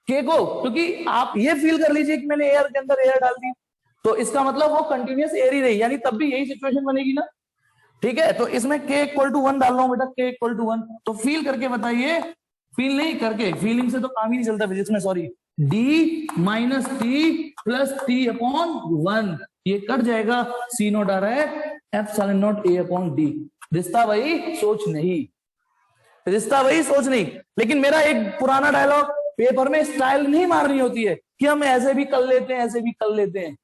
A: k को, क्योंकि आप ये फील कर लीजिए कि मैंने एयर के अंदर एयर डाल दी तो इसका मतलब वो कंटिन्यूअस एयर ही रही, यानी तब भी यही सिचुएशन बनेगी ना, ठीक है। तो इसमें k इक्वल टू 1 डाल रहा हूं बेटा, k इक्वल टू 1, तो फील करके बताइए, फील नहीं करके, फीलिंग से तो काम ही नहीं चलता फिजिक्स में, sorry, d minus T plus T upon 1, ये कट जाएगा, सी नॉट आ रहा है epsilon naught a upon d। रिश्ता वही सोच नहीं, रिश्ता वही सोच नहीं। लेकिन मेरा एक पुराना डायलॉग, पेपर में स्टाइल नहीं मारनी होती है कि हम ऐसे भी कर लेते हैं, ऐसे भी कर लेते हैं,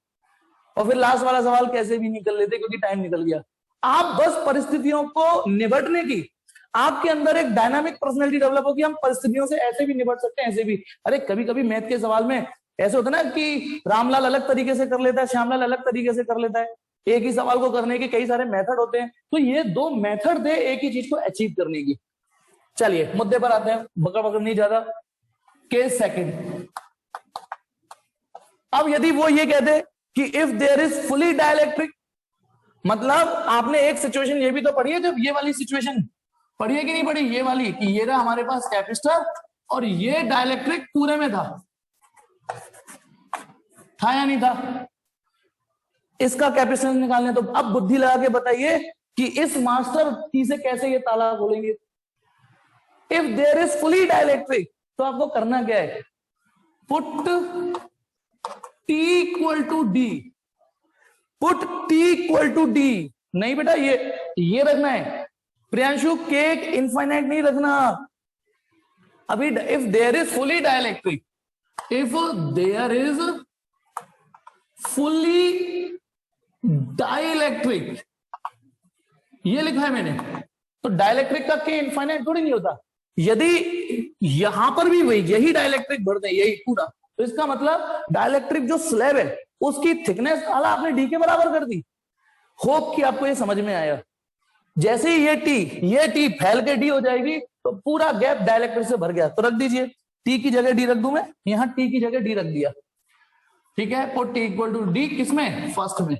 A: और फिर लास्ट वाला सवाल कैसे भी नहीं कर लेते क्योंकि टाइम निकल गया। आप बस परिस्थितियों को निपटने की, आपके अंदर एक डायनामिक पर्सनैलिटी डेवलप होगी, हम परिस्थितियों से ऐसे भी निपट सकते हैं, ऐसे भी। अरे कभी कभी मैथ के सवाल में ऐसे होता है ना कि रामलाल अलग तरीके से कर लेता है, श्यामलाल अलग तरीके से कर लेता है, एक ही सवाल को करने के कई सारे मेथड होते हैं, तो ये 2 मेथड थे एक ही चीज को अचीव करने की। चलिए मुद्दे पर आते हैं, बकर बकर नहीं ज्यादा। केस सेकंड, अब यदि वो ये कहते कि if there is fully dielectric मतलब आपने एक सिचुएशन ये भी तो पढ़ी है, जब ये वाली सिचुएशन पढ़ी है कि नहीं पढ़ी, ये वाली, कि ये रहा हमारे पास कैपेसिटर और ये डाइलेक्ट्रिक पूरे में था या नहीं था? इसका कैपेसिटेंस निकालने, तो अब बुद्धि लगा के बताइए कि इस मास्टर की से कैसे ये ताला खोलेंगे। If there is fully dielectric तो आपको करना क्या है, put T equal to D, put T equal to D. नहीं बेटा, ये रखना है प्रियांशु, केक इनफाइनाइट नहीं रखना अभी। If there is fully dielectric, if there is fully dielectric, ये लिखा है मैंने, तो डाइलेक्ट्रिक का के इनफाइनाइट थोड़ी नहीं होता। यदि यहां पर भी वही यही डाइलेक्ट्रिक भर दे, यही पूरा, तो इसका मतलब डाइलेक्ट्रिक जो स्लैब है उसकी थिकनेस आला आपने डी के बराबर कर दी। होप कि आपको ये समझ में आया। जैसे ही ये टी फैल के डी हो जाएगी तो पूरा गैप डाइलेक्ट्रिक से भर गया, तो रख दीजिए टी की जगह डी रख दूं मैं, यहां टी की जगह डी रख दिया, ठीक है। Put T equal to D, किसमें, फर्स्ट में,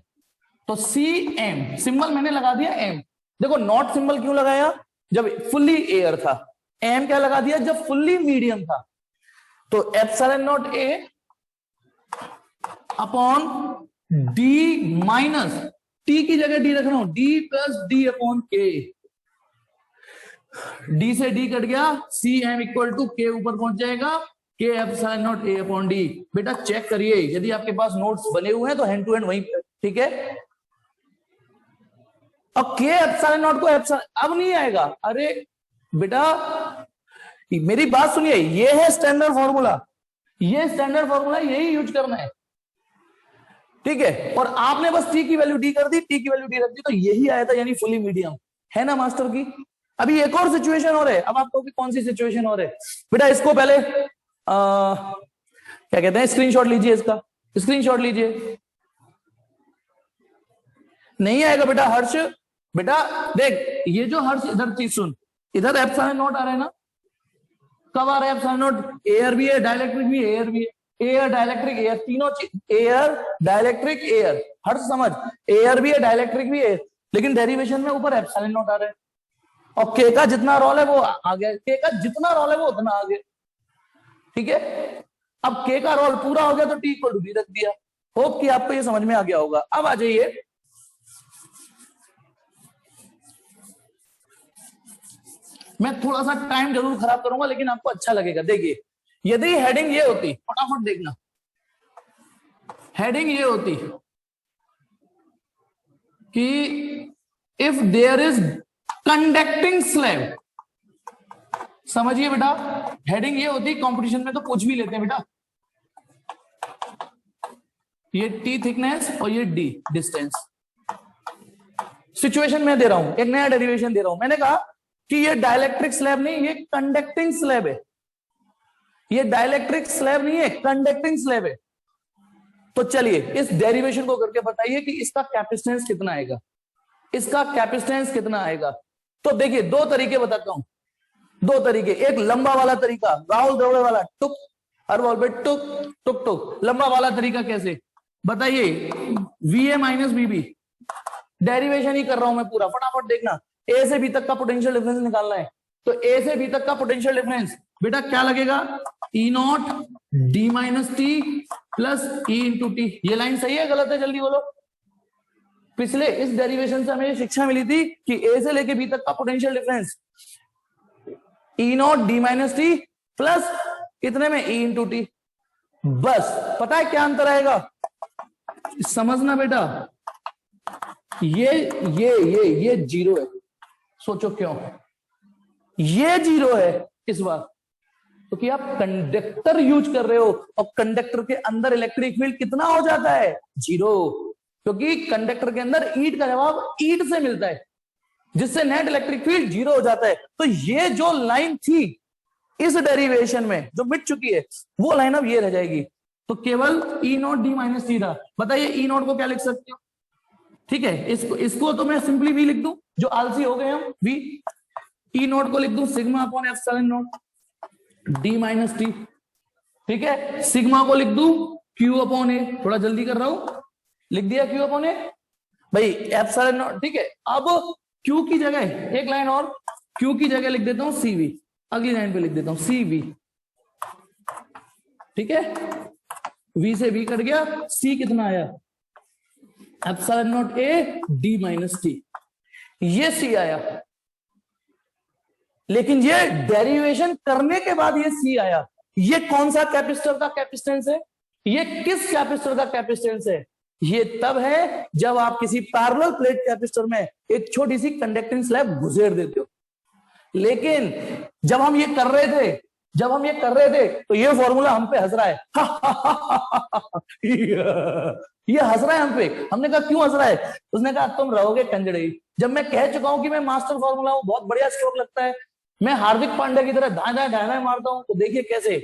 A: तो सी एम, सिंबल मैंने लगा दिया एम। देखो नॉट सिंबल क्यों लगाया, जब फुल्ली एयर था। एम क्या लगा दिया, जब फुल्ली मीडियम था। तो epsilon naught A upon D minus T की जगह डी रख रहा हूं, डी प्लस डी अपॉन के, डी से डी कट गया, सी एम इक्वल टू के ऊपर पहुंच जाएगा, के epsilon naught A upon D. बेटा चेक करिए, यदि आपके पास नोट्स बने हुए हैं तो हैंड टू हैंड वहीं, ठीक है। अब के एप्सिलॉन नॉट को एप्सिलॉन अब नहीं आएगा। अरे बेटा मेरी बात सुनिए, ये है स्टैंडर्ड फॉर्मूला, ये स्टैंडर्ड फॉर्मूला, यही यूज करना है, ठीक है। और आपने बस टी की वैल्यू डी कर दी, टी की वैल्यू डी रख दी, तो यही आया था, यानी फुली मीडियम, है ना मास्टर की। अभी एक और सिचुएशन और है, अब आपको भी कौन सी सिचुएशन और है बेटा, इसको पहले क्या कहते हैं, स्क्रीनशॉट लीजिए, इसका स्क्रीनशॉट लीजिए। नहीं आएगा बेटा हर्ष, बेटा देख ये जो हर्ष इधर चीज सुन, इधर एप्सिलॉन नॉट आ रहा है ना, कब आ रहा है एप्सिलॉन नॉट, एयर भी है डाइलेक्ट्रिक भी है, एयर भी है, एयर डाइलेक्ट्रिक एयर, तीनों चीज, एयर डाइलेक्ट्रिक एयर, हर्ष समझ, एयर भी है डाइलेक्ट्रिक भी है, लेकिन डेरिवेशन में ऊपर एप्सिलॉन नॉट आ रहा है, और के का जितना रोल है वो आ गया, के का जितना रोल है वो उतना आ गया, ठीक है। अब के का रोल पूरा हो गया तो टी इक्वल टू डी रख दिया। होप कि आपको ये समझ में आ गया होगा। अब आ जाइए, मैं थोड़ा सा टाइम जरूर खराब करूंगा लेकिन आपको अच्छा लगेगा। देखिए यदि हेडिंग ये होती, फटाफट देखना, हेडिंग ये होती कि if there is conducting slab, समझिए बेटा, हेडिंग ये होती, कंपटीशन में तो पूछ भी लेते हैं बेटा, ये टी थिकनेस और ये डी डिस्टेंस। सिचुएशन में दे रहा हूं, एक नया डेरिवेशन दे रहा हूं। मैंने कहा कि ये डाइलेक्ट्रिक स्लैब नहीं, ये कंडक्टिंग स्लैब है, ये डाइलेक्ट्रिक स्लैब नहीं है, कंडक्टिंग स्लैब है। तो चलिए इस डेरिवेशन को करके बताइए कि इसका कैपेसिटेंस कितना आएगा, इसका कैपेसिटेंस कितना आएगा। तो देखिए दो तरीके बताता हूं, दो तरीके, एक लंबा वाला तरीका, राहुल द्रविड़ वाला, टुक हर बॉल पे टुक टुक टुक, लंबा वाला तरीका कैसे बताइए, V A minus B B, derivation ही कर रहा हूं मैं पूरा, फटाफट देखना। ए से बी तक का पोटेंशियल डिफरेंस निकालना है, तो ए से बी तक का पोटेंशियल डिफरेंस बेटा क्या लगेगा, E not D minus T plus E into T. ये लाइन सही है गलत है, जल्दी बोलो। पिछले इस डेरिवेशन से हमें शिक्षा मिली थी कि ए से लेके बी तक का potential difference E not D minus T plus कितने में ई इंटू टी। बस पता है क्या अंतर आएगा, समझना बेटा, ये जीरो है। सोचो क्यों ये जीरो है इस बार, क्योंकि आप कंडक्टर यूज कर रहे हो और कंडक्टर के अंदर इलेक्ट्रिक फील्ड कितना हो जाता है, जीरो, क्योंकि कंडक्टर के अंदर ईट का जवाब ईट से मिलता है, जिससे नेट इलेक्ट्रिक फील्ड जीरो हो जाता है। तो ये जो लाइन थी इस डेरिवेशन में जो मिट चुकी है, वो लाइन अब ये रह जाएगी। तो केवल ई नॉट डी माइनस टी था। बताइए ई नॉट को क्या लिख सकते हो, ठीक है, इसको तो मैं सिंपली वी लिख दूं, जो आलसी हो गए हम, वी। ई नॉट को लिख दूं sigma upon epsilon not D minus T, ठीक है। सिग्मा को लिख दूं क्यू अपॉन ए, थोड़ा जल्दी कर रहा हूं, लिख दिया क्यू अपॉन ए। भाई एप्सिलॉन नॉट, ठीक है। अब क्यू की जगह एक लाइन और, क्यू की जगह लिख देता हूं सीवी, अगली लाइन पे लिख देता हूं सीवी, ठीक है। वी से वी कट गया, सी कितना आया, epsilon naught A D minus T, ये सी आया। लेकिन ये डेरिवेशन करने के बाद ये सी आया। ये कौन सा कैपेसिटर का कैपेसिटेंस है, ये किस कैपेसिटर का कैपेसिटेंस है, ये तब है जब आप किसी पैरेलल प्लेट कैपेसिटर में एक छोटी सी कंडक्टिंग स्लैब घुसेड़ देते हो। लेकिन जब हम ये कर रहे थे तो ये फॉर्मूला हम पे हंस रहा है ये हंस रहा है हम पे। हमने कहा क्यों हंस रहा है, उसने कहा तुम रहोगे कंजड़े। जब मैं कह चुका हूं कि मैं मास्टर फॉर्मूला हूं, बहुत बढ़िया स्ट्रोक लगता है, मैं हार्दिक पांड्या की तरह दाएं दाएं दाएं दाएं मारता हूं, तो देखिए कैसे,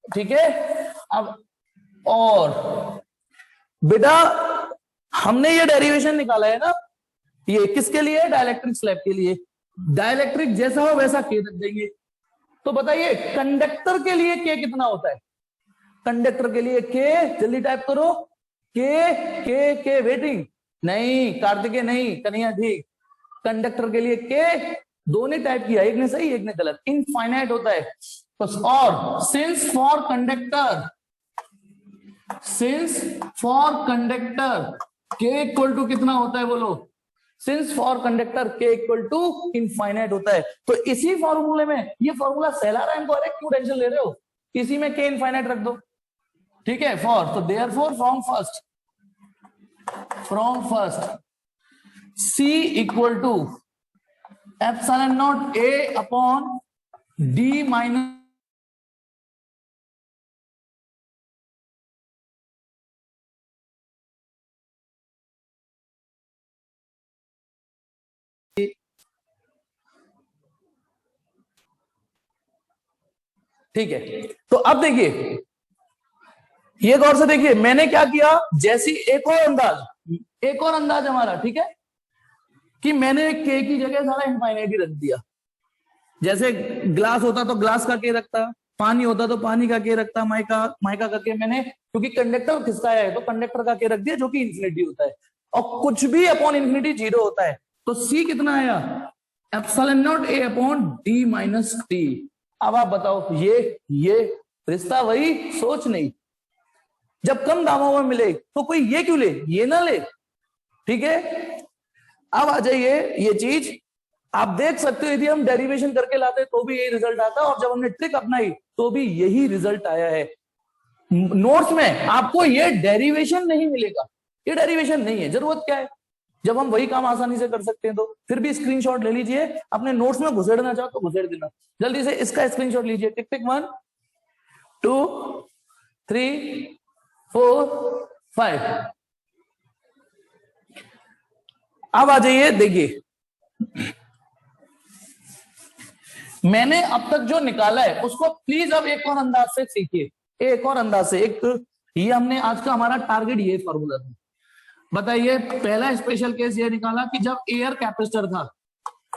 A: ठीक है। अब और बेटा हमने ये डेरिवेशन निकाला है ना, ये किसके लिए, डाइलेक्ट्रिक स्लैब के लिए। डाइलेक्ट्रिक जैसा हो वैसा के रख देंगे। तो बताइए कंडक्टर के लिए के कितना होता है, कंडक्टर के लिए के, जल्दी टाइप करो, के वेटिंग नहीं, कार्तिकेय नहीं, कन्हैया ठीक। कंडक्टर के लिए के दोनों टाइप किया, एक ने सही एक ने गलत, इनफाइनाइट होता है। और सिंस फॉर कंडक्टर के इक्वल टू कितना होता है बोलो, सिंस फॉर कंडक्टर के इक्वल टू इनफाइनाइट होता है। तो इसी फॉर्मूले में, ये फॉर्मूला सहला रहा है इनको, अरे क्यों टेंशन ले रहे हो, इसी में के इनफाइनाइट रख दो, ठीक है। फॉर, तो therefore from first C equal to epsilon naught A upon D minus ठीक है। तो अब देखिए, ये गौर से देखिए मैंने क्या किया, जैसी एक और अंदाज हमारा, ठीक है, कि मैंने के की जगह सारा इनफाइनाइट ही रख दिया। जैसे ग्लास होता तो ग्लास का के रखता, पानी होता तो पानी का के रखता, माइका का के मैंने, क्योंकि कंडक्टर खिसकाया है तो कंडक्टर का के रख दिया, जो कि इन्फिनिटी होता है, और कुछ भी अपॉन इन्फिनिटी 0 होता है। तो सी कितना आया, epsilon naught A upon D minus T. अब आप बताओ, ये रिश्ता वही, सोच नहीं। जब कम दामों में मिले तो कोई ये क्यों ले, ये ना ले, ठीक है। अब आ जाइए, ये चीज आप देख सकते हो, यदि हम डेरिवेशन करके लाते तो भी यही रिजल्ट आता, और जब हमने ट्रिक अपनाई तो भी यही रिजल्ट आया है। नोट्स में आपको ये डेरिवेशन नहीं मिलेगा, ये डेरिवेशन नहीं है, जरूरत क्या है, जब हम वही काम आसानी से कर सकते हैं। तो फिर भी स्क्रीनशॉट ले लीजिए, अपने नोट्स में घुसेड़ना चाहो तो घुसेड़ देना। जल्दी से इसका स्क्रीनशॉट लीजिए, टिक टिक 1 2 3 4 5। अब आ जाइए, देखिए मैंने अब तक जो निकाला है उसको प्लीज अब एक और अंदाज से सीखिए, एक और अंदाज से। एक ये हमने आज का हमारा टारगेट ये फॉर्मूला था। बताइए, पहला स्पेशल केस ये निकाला कि जब एयर कैपेसिटर था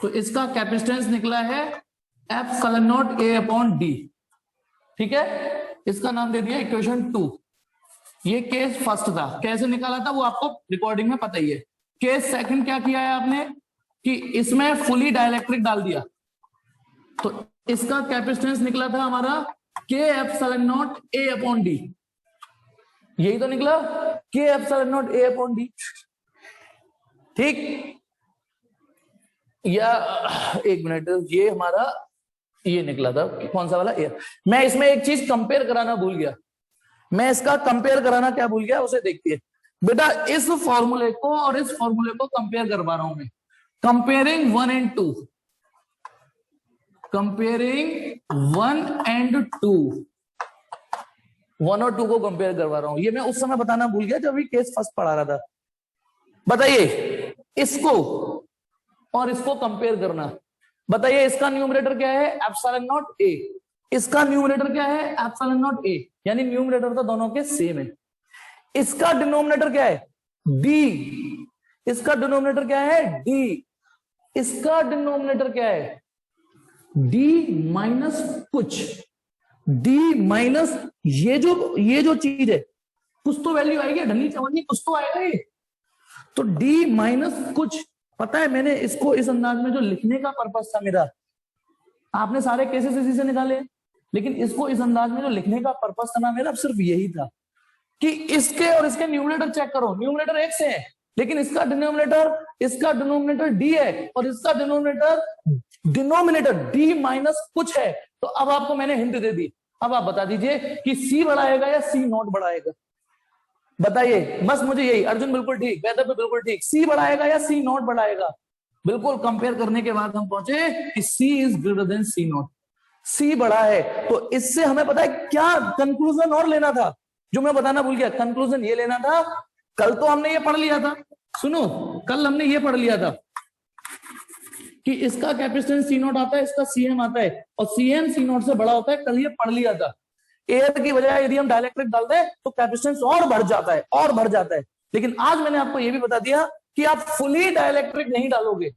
A: तो इसका कैपेसिटेंस निकला है epsilon naught A upon D, ठीक है। इसका नाम दे दिया इक्वेशन 2। ये केस फर्स्ट था, कैसे निकाला था वो आपको रिकॉर्डिंग में पता ही है। केस सेकंड क्या किया है आपने, कि इसमें फुली डाइलेक्ट्रिक डाल दिया, तो इसका कैपेसिटेंस निकला था हमारा के epsilon naught A upon D, यही तो निकला, के epsilon naught A upon D, ठीक। या एक मिनट, ये हमारा ये निकला था कौन सा वाला, एयर। मैं इसमें एक चीज कंपेयर कराना भूल गया, मैं इसका कंपेयर कराना क्या भूल गया, उसे देखती है बेटा। इस फॉर्मूले को और इस फॉर्मूले को कंपेयर करवा रहा हूं मैं, कंपेयरिंग 1 and 2, कंपेयरिंग 1 and 2, 1 और 2 को कंपेयर करवा रहा हूं। ये मैं उस समय बताना भूल गया जब ये केस फर्स्ट पढ़ा रहा था। बताइए, इसको और इसको कंपेयर करना। बताइए, इसका न्यूमरेटर क्या है, एप्सिलॉन नॉट ए, इसका न्यूमरेटर क्या है, एप्सिलॉन नॉट ए, यानी न्यूमरेटर तो दोनों के सेम है। इसका डिनोमिनेटर क्या है, डी, इसका डिनोमिनेटर क्या है, डी, इसका डिनोमिनेटर क्या है, डी माइनस कुछ, डी माइनस ये जो चीज है, कुछ तो वैल्यू आएगी, ढलनी चवन्नी कुछ तो आएगा ये। तो डी माइनस कुछ, पता है मैंने इसको इस अंदाज में जो लिखने का पर्पस था मेरा, आपने सारे केसेस इसी से निकाले, लेकिन इसको इस अंदाज में जो लिखने का पर्पस था ना मेरा, सिर्फ यही था कि इसके और इसके न्यूमरेटर चेक करो, न्यूमरेटर एक से है, लेकिन इसका डिनोमिनेटर डी है और इसका डिनोमिनेटर डी माइनस कुछ है। तो अब आपको मैंने हिंट दे दी, अब आप बता दीजिए कि सी बढ़ाएगा या सी नॉट बढ़ाएगा, बताइए बस मुझे यही। अर्जुन बिल्कुल ठीक, वेदर भी बिल्कुल ठीक, सी बढ़ाएगा या सी नॉट बढ़ाएगा। बिल्कुल कंपेयर करने के बाद हम पहुंचे कि C is greater than C not, C बड़ा है। तो इससे हमें पता है क्या कंक्लूजन और लेना था, जो मैं बताना भूल गया, कंक्लूजन ये लेना था, कल तो हमने ये पढ़ लिया था, सुनो कल हमने ये पढ़ लिया था कि इसका कैपेसिटेंस सी नॉट आता है, इसका सीएम आता है, और सीएम सी नॉट से बड़ा होता है, कल ये पढ़ लिया था। एयर की बजाय यदि हम डाइलेक्ट्रिक डाल दें तो कैपेसिटेंस और बढ़ जाता है, और बढ़ जाता है। लेकिन आज मैंने आपको यह भी बता दिया कि आप फुली डाइलेक्ट्रिक नहीं डालोगे,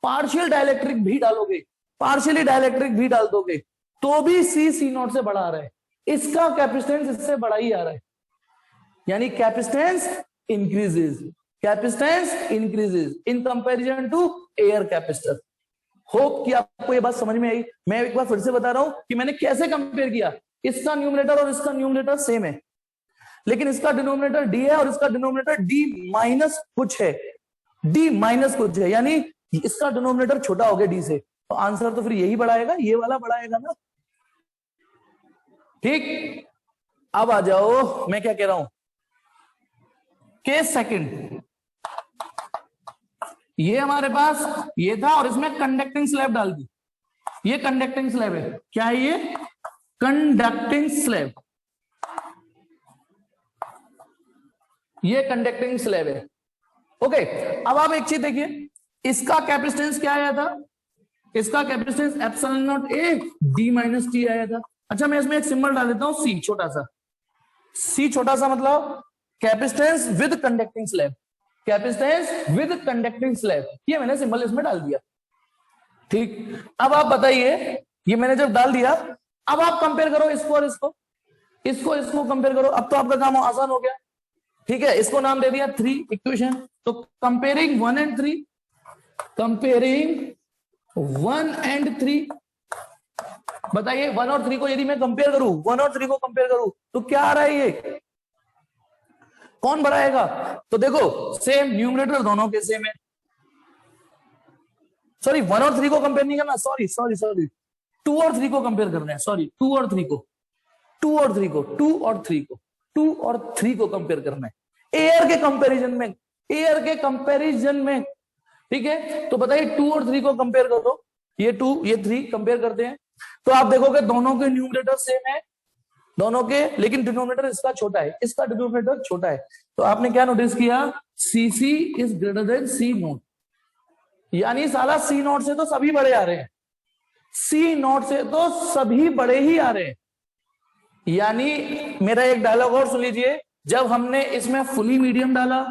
A: पार्शियल डाइलेक्ट्रिक भी डालोगे, पार्शियली डाइलेक्ट्रिक भी डाल दोगे तो भी सी नॉट से बड़ा आ रहा है, इसका कैपेसिटेंस इससे बड़ा ही आ रहा है, यानी capacitance increases in comparison to air capacitor. Hope कि आपको ये बात समझ में आई। मैं एक बार फिर से बता रहा हूं कि मैंने कैसे कंपेयर किया, इसका न्यूमरेटर और इसका न्यूमरेटर सेम है, लेकिन इसका डिनोमिनेटर डी है और इसका डिनोमिनेटर डी माइनस कुछ है, डी माइनस कुछ है, यानी इसका डिनोमिनेटर छोटा हो गया डी से, तो आंसर तो फिर यही बढ़ाएगा, ये वाला बढ़ाएगा ना। ठीक, अब आ जाओ मैं क्या कह रहा हूं, केस सेकंड। ये हमारे पास ये था और इसमें कंडक्टिंग स्लैब डाल दी, ये कंडक्टिंग स्लैब है, क्या है ये, कंडक्टिंग स्लैब, ये कंडक्टिंग स्लैब है। ओके, अब आप एक चीज देखिए, इसका कैपेसिटेंस क्या आया था, इसका capacitance epsilon naught A D minus T आया था। अच्छा मैं इसमें एक सिंबल डाल देता हूं, सी छोटा सा, सी छोटा सा मतलब capacitance with conducting slab, capacitance with conducting slab, ये मैंने सिंबल इसमें डाल दिया। ठीक, अब आप बताइए, ये मैंने जब डाल दिया, अब आप कंपेयर करो इसको और इसको कंपेयर करो, अब तो आपका काम आसान हो गया। ठीक है, इसको नाम दे दिया 3 इक्वेशन, तो कंपेयरिंग 1 एंड 3, कंपेयरिंग 1 एंड 3, बताइए 1 और 3 को यदि मैं कंपेयर करूं, 1 और 3 को कंपेयर करूं तो क्या आ रहा है, ये कौन बढ़ाएगा, तो देखो सेम न्यूमरेटर दोनों के सेम है, सॉरी 1 और 3 को कंपेयर नहीं करना, सॉरी 2 और 3 को कंपेयर करना है, सॉरी 2 और 3 को, 2 और 3 को, 2 और 3 को, 2 और 3 को कंपेयर करना है एयर के कंपैरिजन में, ठीक है। तो बताइए 2 और 3 को कंपेयर करो, ये 2 ये 3 कंपेयर करते हैं, तो आप देखोगे दोनों के न्यूमरेटर सेम है, दोनों के, लेकिन डिनोमिनेटर इसका छोटा है, इसका डिनोमिनेटर छोटा है, तो आपने क्या नोटिस किया, CC is greater than C naught, यानी साला सी नॉट से तो सभी बड़े आ रहे हैं, सी नॉट से तो सभी बड़े ही आ रहे हैं। यानी मेरा एक डायलॉग और सुन लीजिए, जब हमने इसमें फुली मीडियम डाला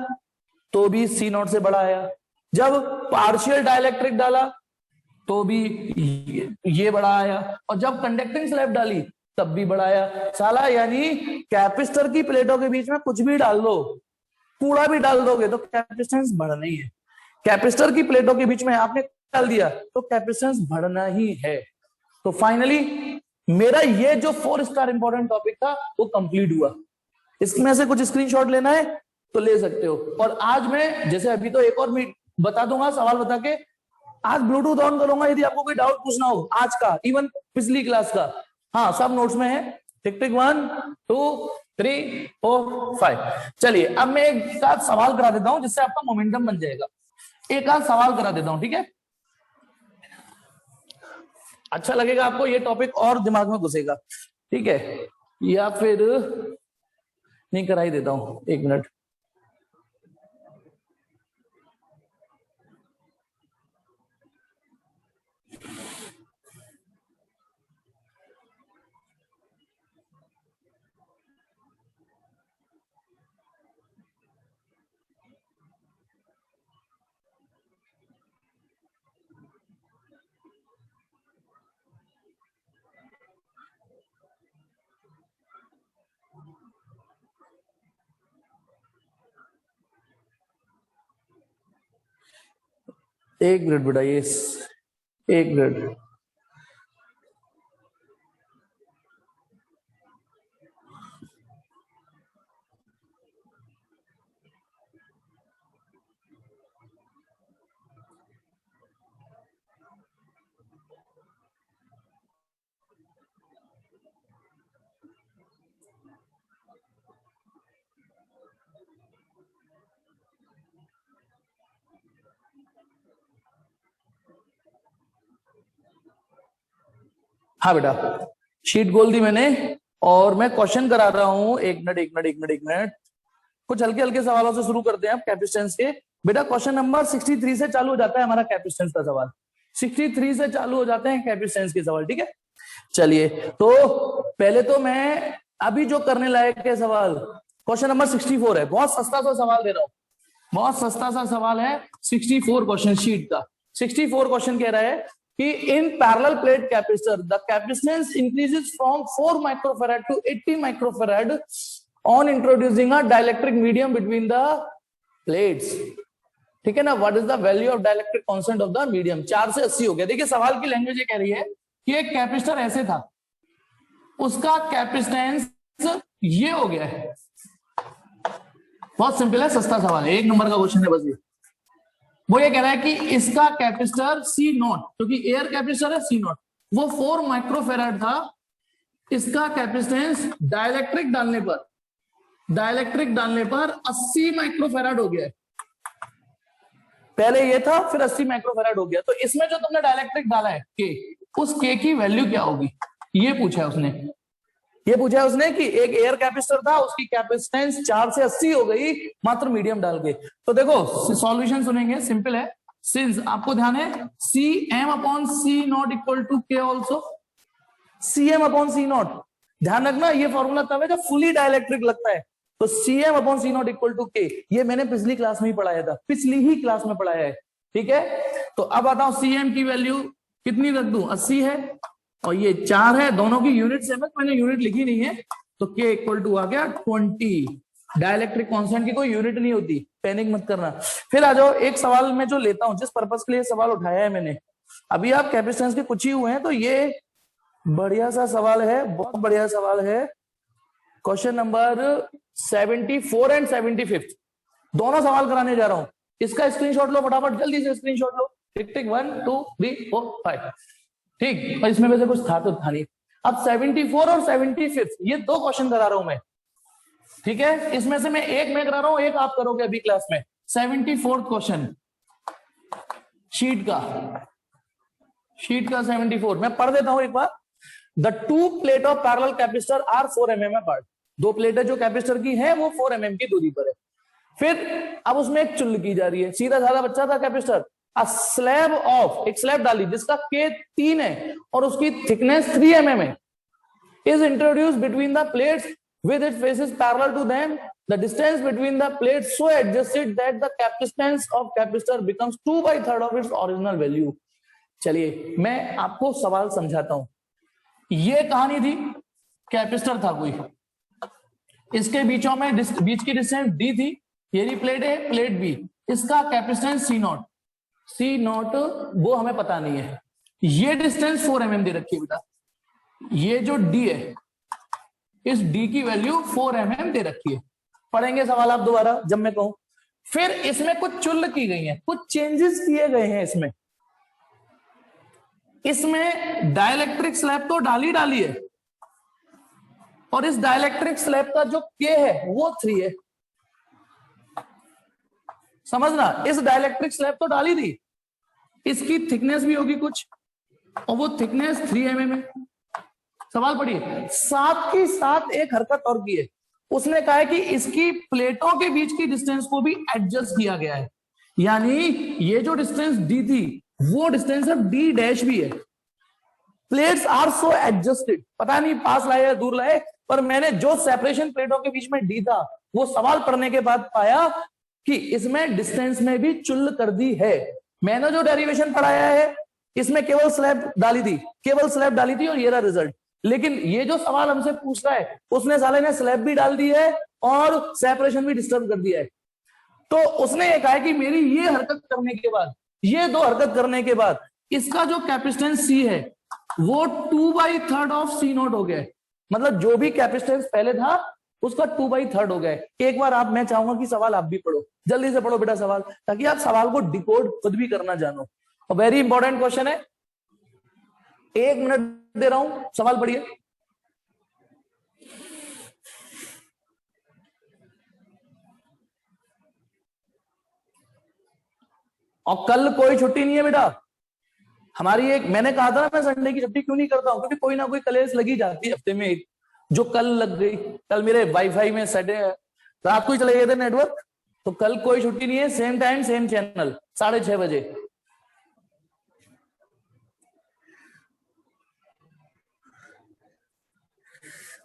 A: तो भी सी नॉट से बड़ा आया, जब पार्शियल डाइलेक्ट्रिक डाला तो भी ये बड़ा आया, और जब कंडक्टिंग स्लैब डाली तब भी बड़ा आया साला। यानी कैपेसिटर की प्लेटों के बीच में कुछ भी डाल दो, कूड़ा भी डाल दोगे तो कैपेसिटेंस बढ़ना ही है, कैपेसिटर की प्लेटों के बीच में आपने डाल दिया तो कैपेसिटेंस बढ़ना ही है। तो फाइनली मेरा ये जो 4 स्टार इंपॉर्टेंट टॉपिक था वो कंप्लीट हुआ। इसमें से कुछ स्क्रीनशॉट लेना है तो ले सकते हो, और आज मैं जैसे अभी तो एक और बता दूंगा सवाल बता के, आज ब्लूटूथ ऑन करूंगा, यदि आपको कोई डाउट पूछना हो आज का, इवन पिछली क्लास का, हाँ सब नोट्स में है। टिक टिक 1 2 3 4 5। चलिए अब मैं एक आध सवाल करा देता हूं जिससे आपका मोमेंटम बन जाएगा, एक आध सवाल करा देता हूं, ठीक है, अच्छा लगेगा आपको, ये टॉपिक और दिमाग में घुसेगा, ठीक है, या फिर नहीं करा ही देता हूं, 1 मिनट। एक मिनट बेटा, ये एक मिनट। हाँ बेटा, शीट खोल दी मैंने और मैं क्वेश्चन करा रहा हूं। एक मिनट एक मिनट एक मिनट एक मिनट, कुछ हल्के हल्के सवालों से शुरू करते हैं आप कैपेसिटेंस के। बेटा क्वेश्चन नंबर 63 से चालू हो जाता है हमारा कैपेसिटेंस का सवाल। 63 से चालू हो जाते हैं कैपेसिटेंस के सवाल, ठीक है। चलिए, तो पहले तो मैं अभी जो करने लायक है सवाल, क्वेश्चन नंबर 64 है। बहुत सस्ता सा सवाल दे रहा हूं, बहुत सस्ता सा सवाल है। 64 क्वेश्चन शीट का 64 क्वेश्चन कह रहा है कि in parallel plate capacitor the capacitance increases from 4 microfarad to 80 microfarad on introducing a dielectric medium between the plates. ठीक है ना। What is the value of dielectric constant of the medium. 4 से 80 हो गया। देखिए सवाल की लैंग्वेज ये कह रही है कि एक कैपेसिटर ऐसे था, उसका कैपेसिटेंस ये हो गया है। बहुत सिंपल है, सस्ता सवाल है, 1 नंबर का क्वेश्चन है बस ये। वो ये कह रहा है कि इसका कैपेसिटर सी नॉट, क्योंकि एयर कैपेसिटर है सी नॉट, वो 4 माइक्रोफैराड था। इसका कैपेसिटेंस डाइलेक्ट्रिक डालने पर 80 माइक्रोफैराड हो गया है। पहले ये था, फिर 80 माइक्रोफैराड हो गया। तो इसमें जो तुमने डाइलेक्ट्रिक डाला है के, उस के की वैल्यू क्या होगी, ये पूछा है उसने। ये पूछा है उसने कि एक एयर कैपेसिटर था, उसकी कैपेसिटेंस 4 से 80 हो गई मात्र मीडियम डाल के। तो देखो सॉल्यूशन सुनेंगे, सिंपल है। सिंस आपको ध्यान है C M upon C not equal to K also, C M upon C not. ध्यान रखना ये फॉर्मूला तब है जब फुली डाइलेक्ट्रिक लगता है। तो C M upon C not equal to K, ये मैंने पिछली क्लास में ही पढ़ाया था, पिछली ही क्लास में पढ़ाया है, ठीक है। तो अब आता हूं सी एम की वैल्यू कितनी रख दूं, 80 है और ये 4 है, दोनों की यूनिट सेम है, मैंने यूनिट लिखी नहीं है। तो के इक्वल टू आ गया 20। डाइलेक्ट्रिक कांस्टेंट की कोई यूनिट नहीं होती, पैनिक मत करना। फिर आ जाओ, एक सवाल मैं जो लेता हूं, जिस पर्पस के लिए सवाल उठाया है मैंने, अभी आप कैपेसिटेंस के कुछ ही हुए हैं, तो ये बढ़िया सा सवाल है, बहुत बढ़िया सवाल है। क्वेश्चन नंबर 74 एंड 75 दोनों सवाल कराने जा रहा हूं। इसका स्क्रीनशॉट लो फटाफट, जल्दी से स्क्रीनशॉट लो। टिक टिक 1 2 3 4 5, ठीक। और इसमें वैसे कुछ था तो था नहीं। अब 74 और 75 ये 2 क्वेश्चन करा रहा हूं मैं, ठीक है। इसमें से मैं एक मैं करा रहा हूं, एक आप करोगे अभी क्लास में। 74 क्वेश्चन शीट का 74 मैं पढ़ देता हूं एक बार। The two plate of parallel capacitor are 4 mm apart. 2 प्लेटें जो कैपेसिटर की है वो 4 mm की दूरी पर है। फिर अब उसमें एक चुल्ल की जा रही है, सीधा साधा बच्चा था कैपेसिटर। अ स्लैब ऑफ, एक स्लैब डाली जिसका के 3 है और उसकी थिकनेस 3 mm है, is introduce between the plates with its faces parallel to them. The distance between the plates so adjusted that the capacitance of capacitor becomes 2/3 of its original value. चलिए मैं आपको सवाल समझाता हूं। ये कहानी थी, कैपेसिटर था कोई, इसके बीचों में बीच की डिस्टेंस डी थी, ये प्लेट है प्लेट बी, इसका कैपेसिटेंस सी नॉट वो हमें पता नहीं है। ये डिस्टेंस 4 mm दे रखी है बेटा, ये जो डी है इस डी की वैल्यू 4 mm दे रखी है। पढ़ेंगे सवाल आप दोबारा जब मैं कहूं। फिर इसमें कुछ चुल्ल की गई है, कुछ चेंजेस किए गए हैं इसमें डाइलेक्ट्रिक स्लैब तो डाली है और इस डाइलेक्ट्रिक स्लैब का जो के है वो 3 है। समझना, इस डाइलेक्ट्रिक स्लैब तो डाली थी, इसकी थिकनेस भी होगी कुछ और वो थिकनेस 3 mm है। सवाल पढ़िए, साथ ही साथ एक हरकत और की है, उसने कहा है कि इसकी प्लेटों के बीच की डिस्टेंस को भी एडजस्ट किया गया है। यानी ये जो डिस्टेंस डी थी वो डिस्टेंस अब डी डैश भी है। प्लेट्स आर सो एडजस्टेड, पता नहीं पास लाए या दूर लाए, पर मैंने जो सेपरेशन प्लेटों के बीच में डी था वो सवाल पढ़ने के बाद पाया कि इसमें डिस्टेंस में भी चुल्ल कर दी है। मैंने जो डेरिवेशन पढ़ाया है इसमें केवल स्लैब डाली थी और ये रहा रिजल्ट। लेकिन ये जो सवाल हमसे पूछ रहा है उसने साले ने स्लैब भी डाल दी है और सेपरेशन भी डिस्टर्ब कर दिया है। तो उसने ये कहा है कि मेरी ये हरकत करने के बाद ये दो हरकत करने के बाद इसका जो कैपेसिटेंस सी है वो 2/3 ऑफ सी नॉट हो गया। मतलब जो भी कैपेसिटेंस पहले था उसका 2/3 हो गया। एक बार आप, मैं चाहूंगा कि सवाल आप भी पढ़ो, जल्दी से पढ़ो बेटा सवाल, ताकि आप सवाल को डिकोड खुद भी करना जानो। और वेरी इंपॉर्टेंट क्वेश्चन है, 1 मिनट दे रहा हूं, सवाल पढ़िए। और कल कोई छुट्टी नहीं है बेटा हमारी। एक मैंने कहा था ना, मैं संडे की छुट्टी क्यों नहीं करता हूं, क्योंकि कोई ना कोई क्लास लगी जाती है हफ्ते में एक, जो कल लग गई। कल मेरे वाईफाई में सेट रात को ही चले गए थे नेटवर्क, तो कल कोई छुट्टी नहीं है। सेम टाइम सेम चैनल 6:30 बजे।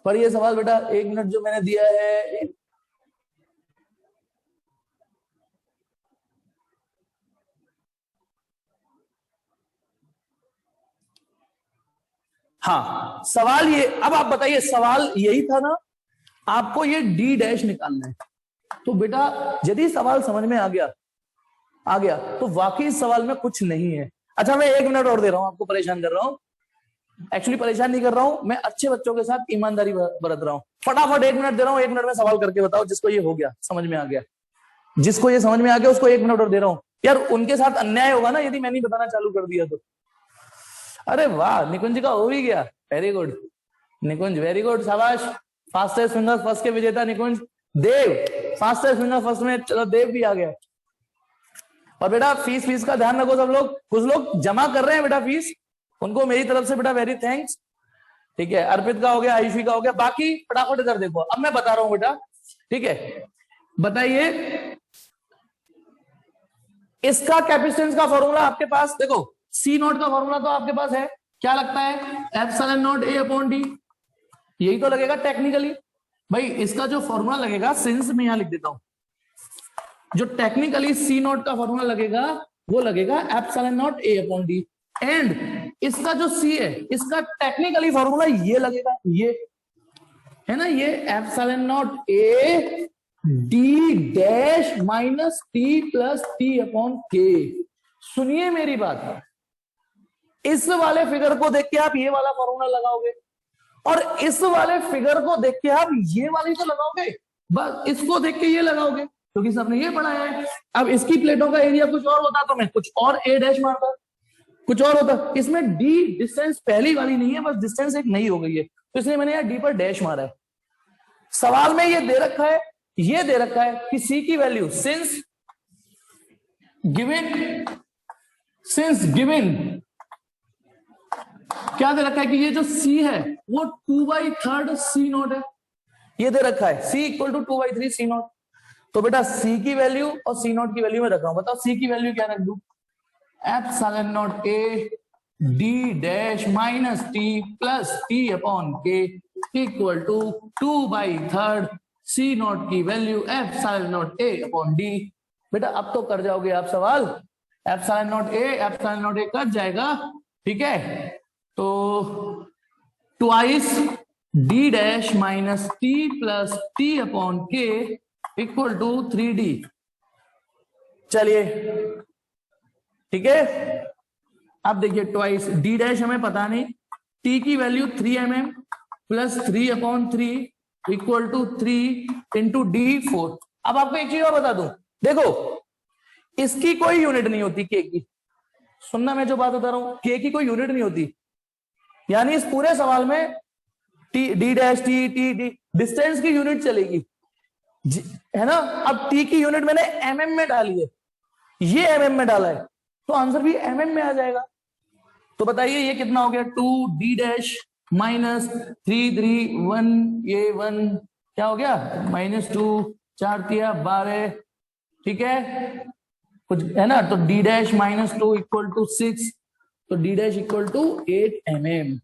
A: पढ़िए सवाल बेटा, 1 मिनट जो मैंने दिया है। हाँ सवाल ये, अब आप बताइए, सवाल यही था ना, आपको ये डी डैश निकालना है। तो बेटा यदि सवाल समझ में आ गया तो वाकई इस सवाल में कुछ नहीं है। अच्छा मैं 1 मिनट और दे रहा हूं, आपको परेशान कर रहा हूं, एक्चुअली परेशान नहीं कर रहा हूं, मैं अच्छे बच्चों के साथ ईमानदारी बरत रहा हूं। फटाफट 1 मिनट दे रहा हूं, 1 मिनट में सवाल करके बताओ जिसको ये हो गया, समझ में आ गया। जिसको ये समझ में आ गया उसको 1 मिनट और दे रहा हूं। यार उनके साथ अन्याय होगा ना यदि मैं नहीं बताना चालू कर दिया तो। अरे वाह, निकुंज का हो भी गया, वेरी गुड निकुंज, वेरी गुड, शाबाश। फास्टेस्ट फिंगर फर्स्ट के विजेता निकुंज। देव फास्टेस्ट फिंगर फर्स्ट में, चलो देव भी आ गया। और बेटा फीस का ध्यान रखो सब लोग, कुछ लोग जमा कर रहे हैं बेटा फीस, उनको मेरी तरफ से बेटा वेरी थैंक्स। ठीक है, अर्पित का हो गया, आयुषी का हो गया, बाकी फटाफट इधर देखो। अब मैं बता रहा हूं बेटा, ठीक है, बताइए इसका कैपेसिटेंस का फॉर्मूला आपके पास देखो, सी नॉट का फॉर्मूला तो आपके पास है, क्या लगता है, epsilon naught A upon D, यही तो लगेगा टेक्निकली। भाई इसका जो फॉर्मूला लगेगा, सिंस मैं यहां लिख देता हूं, जो टेक्निकली सी नॉट का फॉर्मूला लगेगा वो लगेगा epsilon naught A upon D. And इसका जो सी है, इसका टेक्निकली फॉर्मूला ये लगेगा, ये है ना, ये epsilon naught A D dash minus T plus T upon के। सुनिए मेरी बात, इस वाले फिगर को देख के आप ये वाला फॉर्मूला लगाओगे, और इस वाले फिगर को देख के आप ये वाली तो लगाओगे, बस इसको देख के ये लगाओगे क्योंकि सबने ये पढ़ाया है। अब इसकी प्लेटों का एरिया कुछ और होता तो मैं कुछ और ए डैश मारता, कुछ और होता। इसमें डी डिस्टेंस पहली वाली नहीं है, बस डिस्टेंस एक नई हो गई है, तो इसलिए मैंने यहाँ डी पर डैश मारा है। सवाल में ये दे रखा है, ये दे रखा है कि सी की वैल्यू सिंस गिवन क्या दे रखा है कि ये जो सी है वो 2/3 सी नॉट है, ये दे रखा है सी इक्वल टू 2/3 सी नॉट। तो बेटा सी की वैल्यू और सी नॉट की वैल्यू में रखा हूं, बताओ सी की वैल्यू क्या रख दूं, epsilon naught A D dash minus T plus T upon के इक्वल टू 2/3 सी नॉट की value epsilon naught A upon D. बेटा अब तो कर जाओगे आप सवाल, एप्सिलॉन नॉट ए कट जाएगा, ठीक है, तो twice D dash minus T plus T upon के इक्वल टू 3D। चलिए ठीक है, अब देखिए ट्वाइस डी डैश हमें पता नहीं, टी की value 3 mm plus 3/3 equal to 3 into D 4। अब आपको एक चीज और बता दूं, देखो इसकी कोई यूनिट नहीं होती के की, सुनना मैं जो बात बता रहा हूं, के की कोई यूनिट नहीं होती, यानी इस पूरे सवाल में T D dash T T T distance की यूनिट चलेगी, है ना। अब टी की यूनिट मैंने एमएम में डाली है, ये एमएम में डाला है, तो आंसर भी एमएम में आ जाएगा। तो बताइए ये कितना हो गया, 2 डी डैश माइनस 3 ये 1 क्या हो गया, -2 4 3 12, ठीक है कुछ है ना। तो डी डैश -2 इक्वल टू 6, तो D dash equal to 8 mm।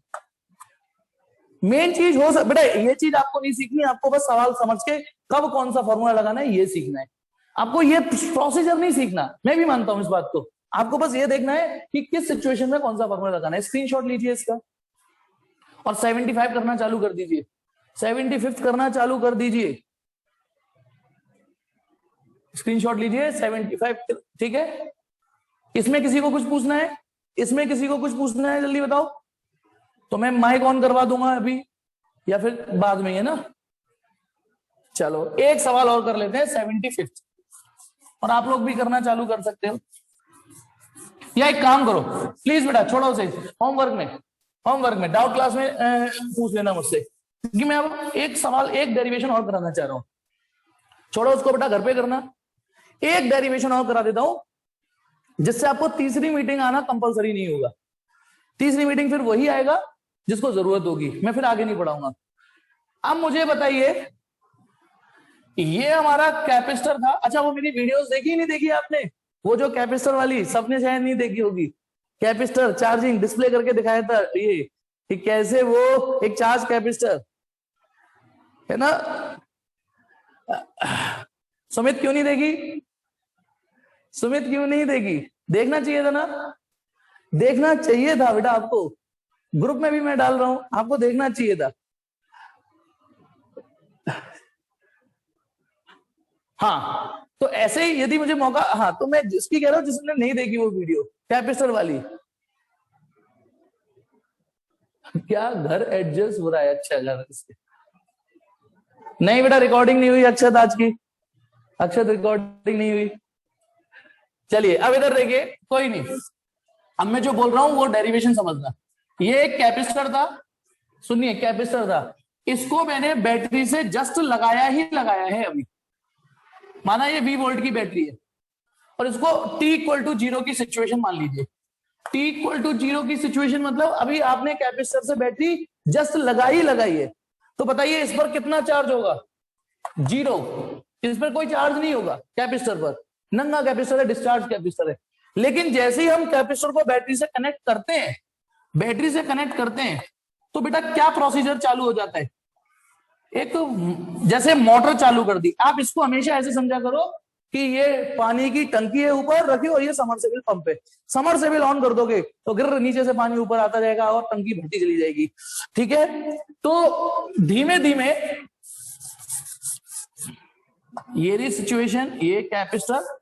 A: Main चीज हो बेटा ये चीज आपको नहीं सीखनी, आपको बस सवाल समझ के कब कौन सा फॉर्मूला लगाना है ये सीखना है, आपको ये प्रोसीजर नहीं सीखना। मैं भी मानता हूं इस बात को, आपको बस ये देखना है कि किस सिचुएशन में कौन सा फॉर्मूला लगाना है। स्क्रीनशॉट लीजिए इसका और 75 करना चालू कर दीजिए, 75 करना चालू कर दीजिए, स्क्रीनशॉट लीजिए 75, ठीक है इसमें किसी को कुछ पूछना है? इसमें किसी को कुछ पूछना है? जल्दी बताओ। तो मैं माइक ऑन करवा दूंगा अभी या फिर बाद में, है ना? चलो एक सवाल और कर लेते हैं 75th, और आप लोग भी करना चालू कर सकते हो। या एक काम करो प्लीज बेटा, छोड़ो उसे, होमवर्क में डाउट क्लास में पूछ लेना मुझसे, क्योंकि मैं अब एक सवाल, एक डेरिवेशन और कराना चाह रहा हूं। छोड़ो उसको बेटा, घर पे करना। एक डेरिवेशन और करा देता हूं जिससे आपको तीसरी मीटिंग आना कंपलसरी नहीं होगा। तीसरी मीटिंग फिर वही आएगा जिसको जरूरत होगी, मैं फिर आगे नहीं पढ़ाऊंगा। अब मुझे बताइए, ये हमारा कैपेसिटर था। अच्छा, वो मेरी वीडियोस देखी नहीं देखी आपने? वो जो कैपेसिटर वाली सबने शायद नहीं देखी होगी। कैपेसिटर चार्जिंग डिस्प्ले करके दिखाया था ये कि कैसे वो एक चार्ज कैपेसिटर है ना। सुमित क्यों नहीं देखी? सुमित क्यों नहीं देखी? देखना चाहिए था ना, देखना चाहिए था बेटा आपको। ग्रुप में भी मैं डाल रहा हूं, आपको देखना चाहिए था। हाँ, तो ऐसे ही यदि मुझे मौका, हाँ तो मैं जिसकी कह रहा हूं जिसने नहीं देखी वो वीडियो कैपेसिटर वाली। क्या घर एडजस्ट हो रहा है? अच्छा घर इसके नहीं बेटा, रिकॉर्डिंग नहीं हुई अक्षत आज की, अक्षत रिकॉर्डिंग नहीं हुई। चलिए अब इधर देखिए, कोई नहीं, अब मैं जो बोल रहा हूं वो डेरिवेशन समझना। ये एक कैपेसिटर था, सुनिए कैपेसिटर था, इसको मैंने बैटरी से जस्ट लगाया ही लगाया है अभी। माना ये 20 वोल्ट की बैटरी है और इसको t=0 की सिचुएशन मान लीजिए। t=0 की सिचुएशन मतलब अभी आपने कैपेसिटर से बैटरी जस्ट लगाई है, तो बताइए इस पर कितना चार्ज होगा? 0। इस पर कोई चार्ज नहीं होगा कैपेसिटर पर, नंगा कैपेसिटर है, डिस्चार्ज कैपेसिटर है। लेकिन जैसे ही हम कैपेसिटर को बैटरी से कनेक्ट करते हैं, तो बेटा क्या प्रोसीजर चालू हो जाता है? एक तो जैसे मोटर चालू कर दी, आप इसको हमेशा ऐसे समझा करो कि ये पानी की टंकी है ऊपर रखी और ये समरसेबिल पंप है। समरसेबिल ऑन कर दोगे तो गिर नीचे से पानी ऊपर आता जाएगा और टंकी भरती चली जाएगी, ठीक है? तो धीमे धीमे ये रही सिचुएशन, ये कैपेसिटर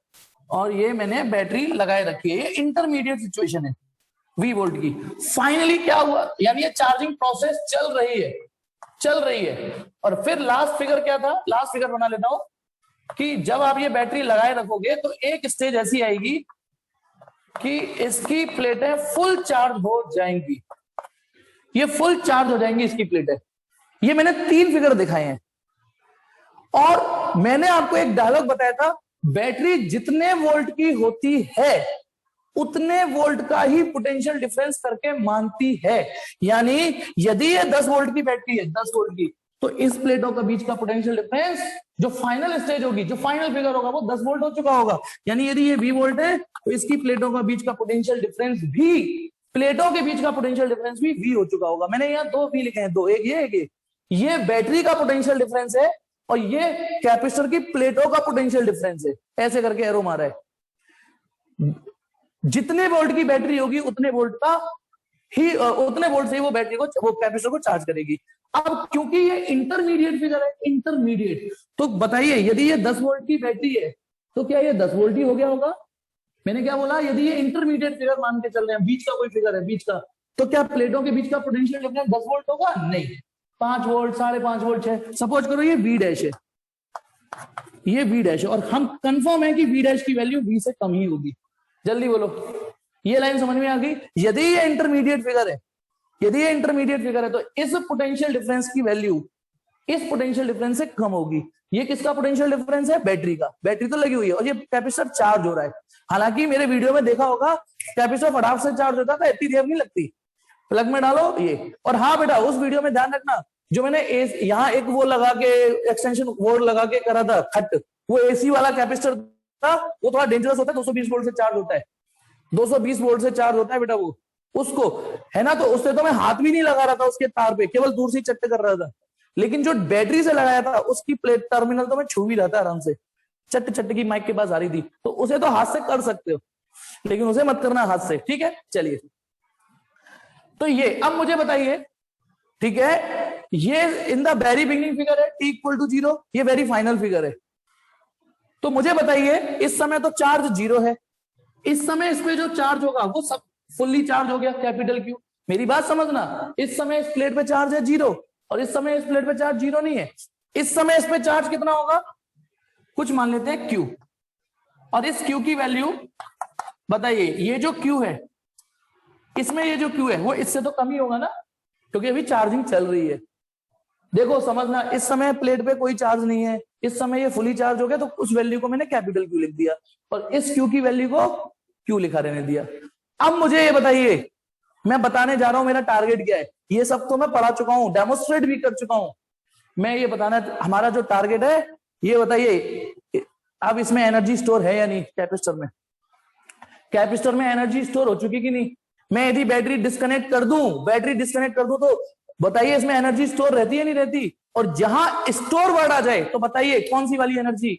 A: और ये मैंने बैटरी लगाए रखी है, ये इंटरमीडिएट सिचुएशन है 20 वोल्ट की। फाइनली क्या हुआ, यानी ये चार्जिंग प्रोसेस चल रही है। और फिर लास्ट फिगर क्या था? लास्ट फिगर बना लेता हूं कि जब आप ये बैटरी लगाए रखोगे तो एक स्टेज ऐसी आएगी कि इसकी प्लेटें फुल चार्ज हो जाएंगी। ये फुल चार्ज हो जाएंगी इसकी प्लेटें। ये मैंने 3 फिगर दिखाए हैं और मैंने आपको एक डायलॉग बताया था, बैटरी जितने वोल्ट की होती है उतने वोल्ट का ही पोटेंशियल डिफरेंस करके मानती है। यानी यदि ये 10 वोल्ट की बैटरी है, 10 वोल्ट की, तो इस प्लेटों के बीच का पोटेंशियल डिफरेंस जो फाइनल स्टेज होगी, जो फाइनल फिगर होगा वो 10 वोल्ट हो चुका होगा। यानी यदि ये 20 वोल्ट है तो इसकी प्लेटों का बीच का पोटेंशियल डिफरेंस भी, प्लेटों के बीच का पोटेंशियल डिफरेंस भी V हो चुका होगा। मैंने यहाँ 2 V लिखे हैं, 2, एक ये बैटरी का पोटेंशियल डिफरेंस है और ये कैपेसिटर की प्लेटों का पोटेंशियल डिफरेंस है। ऐसे करके एरो मारा है। जितने वोल्ट की बैटरी होगी उतने वोल्ट से ही वो बैटरी को, वो कैपेसिटर को चार्ज करेगी। अब क्योंकि ये इंटरमीडिएट फिगर है, इंटरमीडिएट, तो बताइए यदि ये 10 वोल्ट की बैटरी है तो क्या ये 10 वोल्ट ही हो गया होगा? मैंने क्या बोला? यदि ये इंटरमीडिएट फिगर मान के चल रहे हैं, बीच का कोई फिगर है बीच का, तो क्या प्लेटों के बीच का पोटेंशियल डिफरेंस 10 वोल्ट होगा? नहीं, 5 वोल्ट, 5.5 वोल्ट है। सपोज करो ये V डैश है, ये V डैश है और हम कंफर्म है कि V डैश की वैल्यू V से कम ही होगी। जल्दी बोलो, ये लाइन समझ में आ गई? यदि ये इंटरमीडिएट फिगर है, तो इस पोटेंशियल डिफरेंस की वैल्यू इस पोटेंशियल डिफरेंस से कम होगी। ये किसका पोटेंशियल डिफरेंस है? बैटरी का। बैटरी तो लगी हुई है और ये कैपेसिटर चार्ज हो रहा है। हालांकि मेरे वीडियो में देखा होगा कैपेसिटर फटाफट से चार्ज होता था, इतनी देर नहीं लगती, प्लग में डालो ये। और हाँ बेटा, उस वीडियो में ध्यान रखना, जो मैंने यहाँ एक वो लगा के एक्सटेंशन बोर्ड लगा के करा था खट, वो AC वाला कैपेसिटर था, वो थोड़ा डेंजरस होता है, 220 वोल्ट से चार्ज होता है, 220 वोल्ट से चार्ज होता है बेटा वो, उसको है ना। तो उससे तो मैं हाथ भी नहीं लगा रहा था उसके तार पे, केवल दूर से चट्टे कर रहा था। लेकिन जो बैटरी से लगाया था उसकी प्लेट टर्मिनल तो मैं छू भी रहा था आराम से, चट्ट चट्ट की माइक के पास आ रही थी। तो उसे तो हाथ से कर सकते हो, लेकिन उसे मत करना हाथ से, ठीक है? चलिए, तो ये अब मुझे बताइए, ठीक है, ये in the very beginning figure है t=0, ये वेरी फाइनल फिगर है। तो मुझे बताइए इस समय तो चार्ज 0 है, इस समय इस पे जो चार्ज होगा वो सब फुल्ली चार्ज हो गया, कैपिटल क्यू। मेरी बात समझना, इस समय इस प्लेट पे चार्ज है 0 और इस समय इस प्लेट पे चार्ज 0 नहीं है। इस समय इस पे चार्ज कितना होगा, कुछ मान लेते हैं Q, और इस Q की वैल्यू बताइए। ये जो Q है, इसमें ये जो Q है वो इससे तो कम ही होगा ना, क्योंकि अभी चार्जिंग चल रही है। देखो समझना, इस समय प्लेट पे कोई चार्ज नहीं है, इस समय ये फुली चार्ज हो गया, तो उस वैल्यू को मैंने कैपिटल Q लिख दिया और इस Q की वैल्यू को Q लिखा रहने दिया। अब मुझे ये बताइए, मैं बताने जा रहा हूं मेरा टारगेट क्या है। ये सब तो मैं पढ़ा चुका हूं, डेमोस्ट्रेट भी कर चुका हूं। मैं ये बताना, हमारा जो टारगेट है ये बताइए, अब इसमें एनर्जी स्टोर है या नहीं। कैपेसिटर में, कैपेसिटर में एनर्जी स्टोर हो चुकी कि नहीं। मैं यदि बैटरी डिस्कनेक्ट कर दूं, तो बताइए इसमें एनर्जी स्टोर रहती है नहीं रहती। और जहां स्टोर वर्ड आ जाए तो बताइए कौन सी वाली एनर्जी।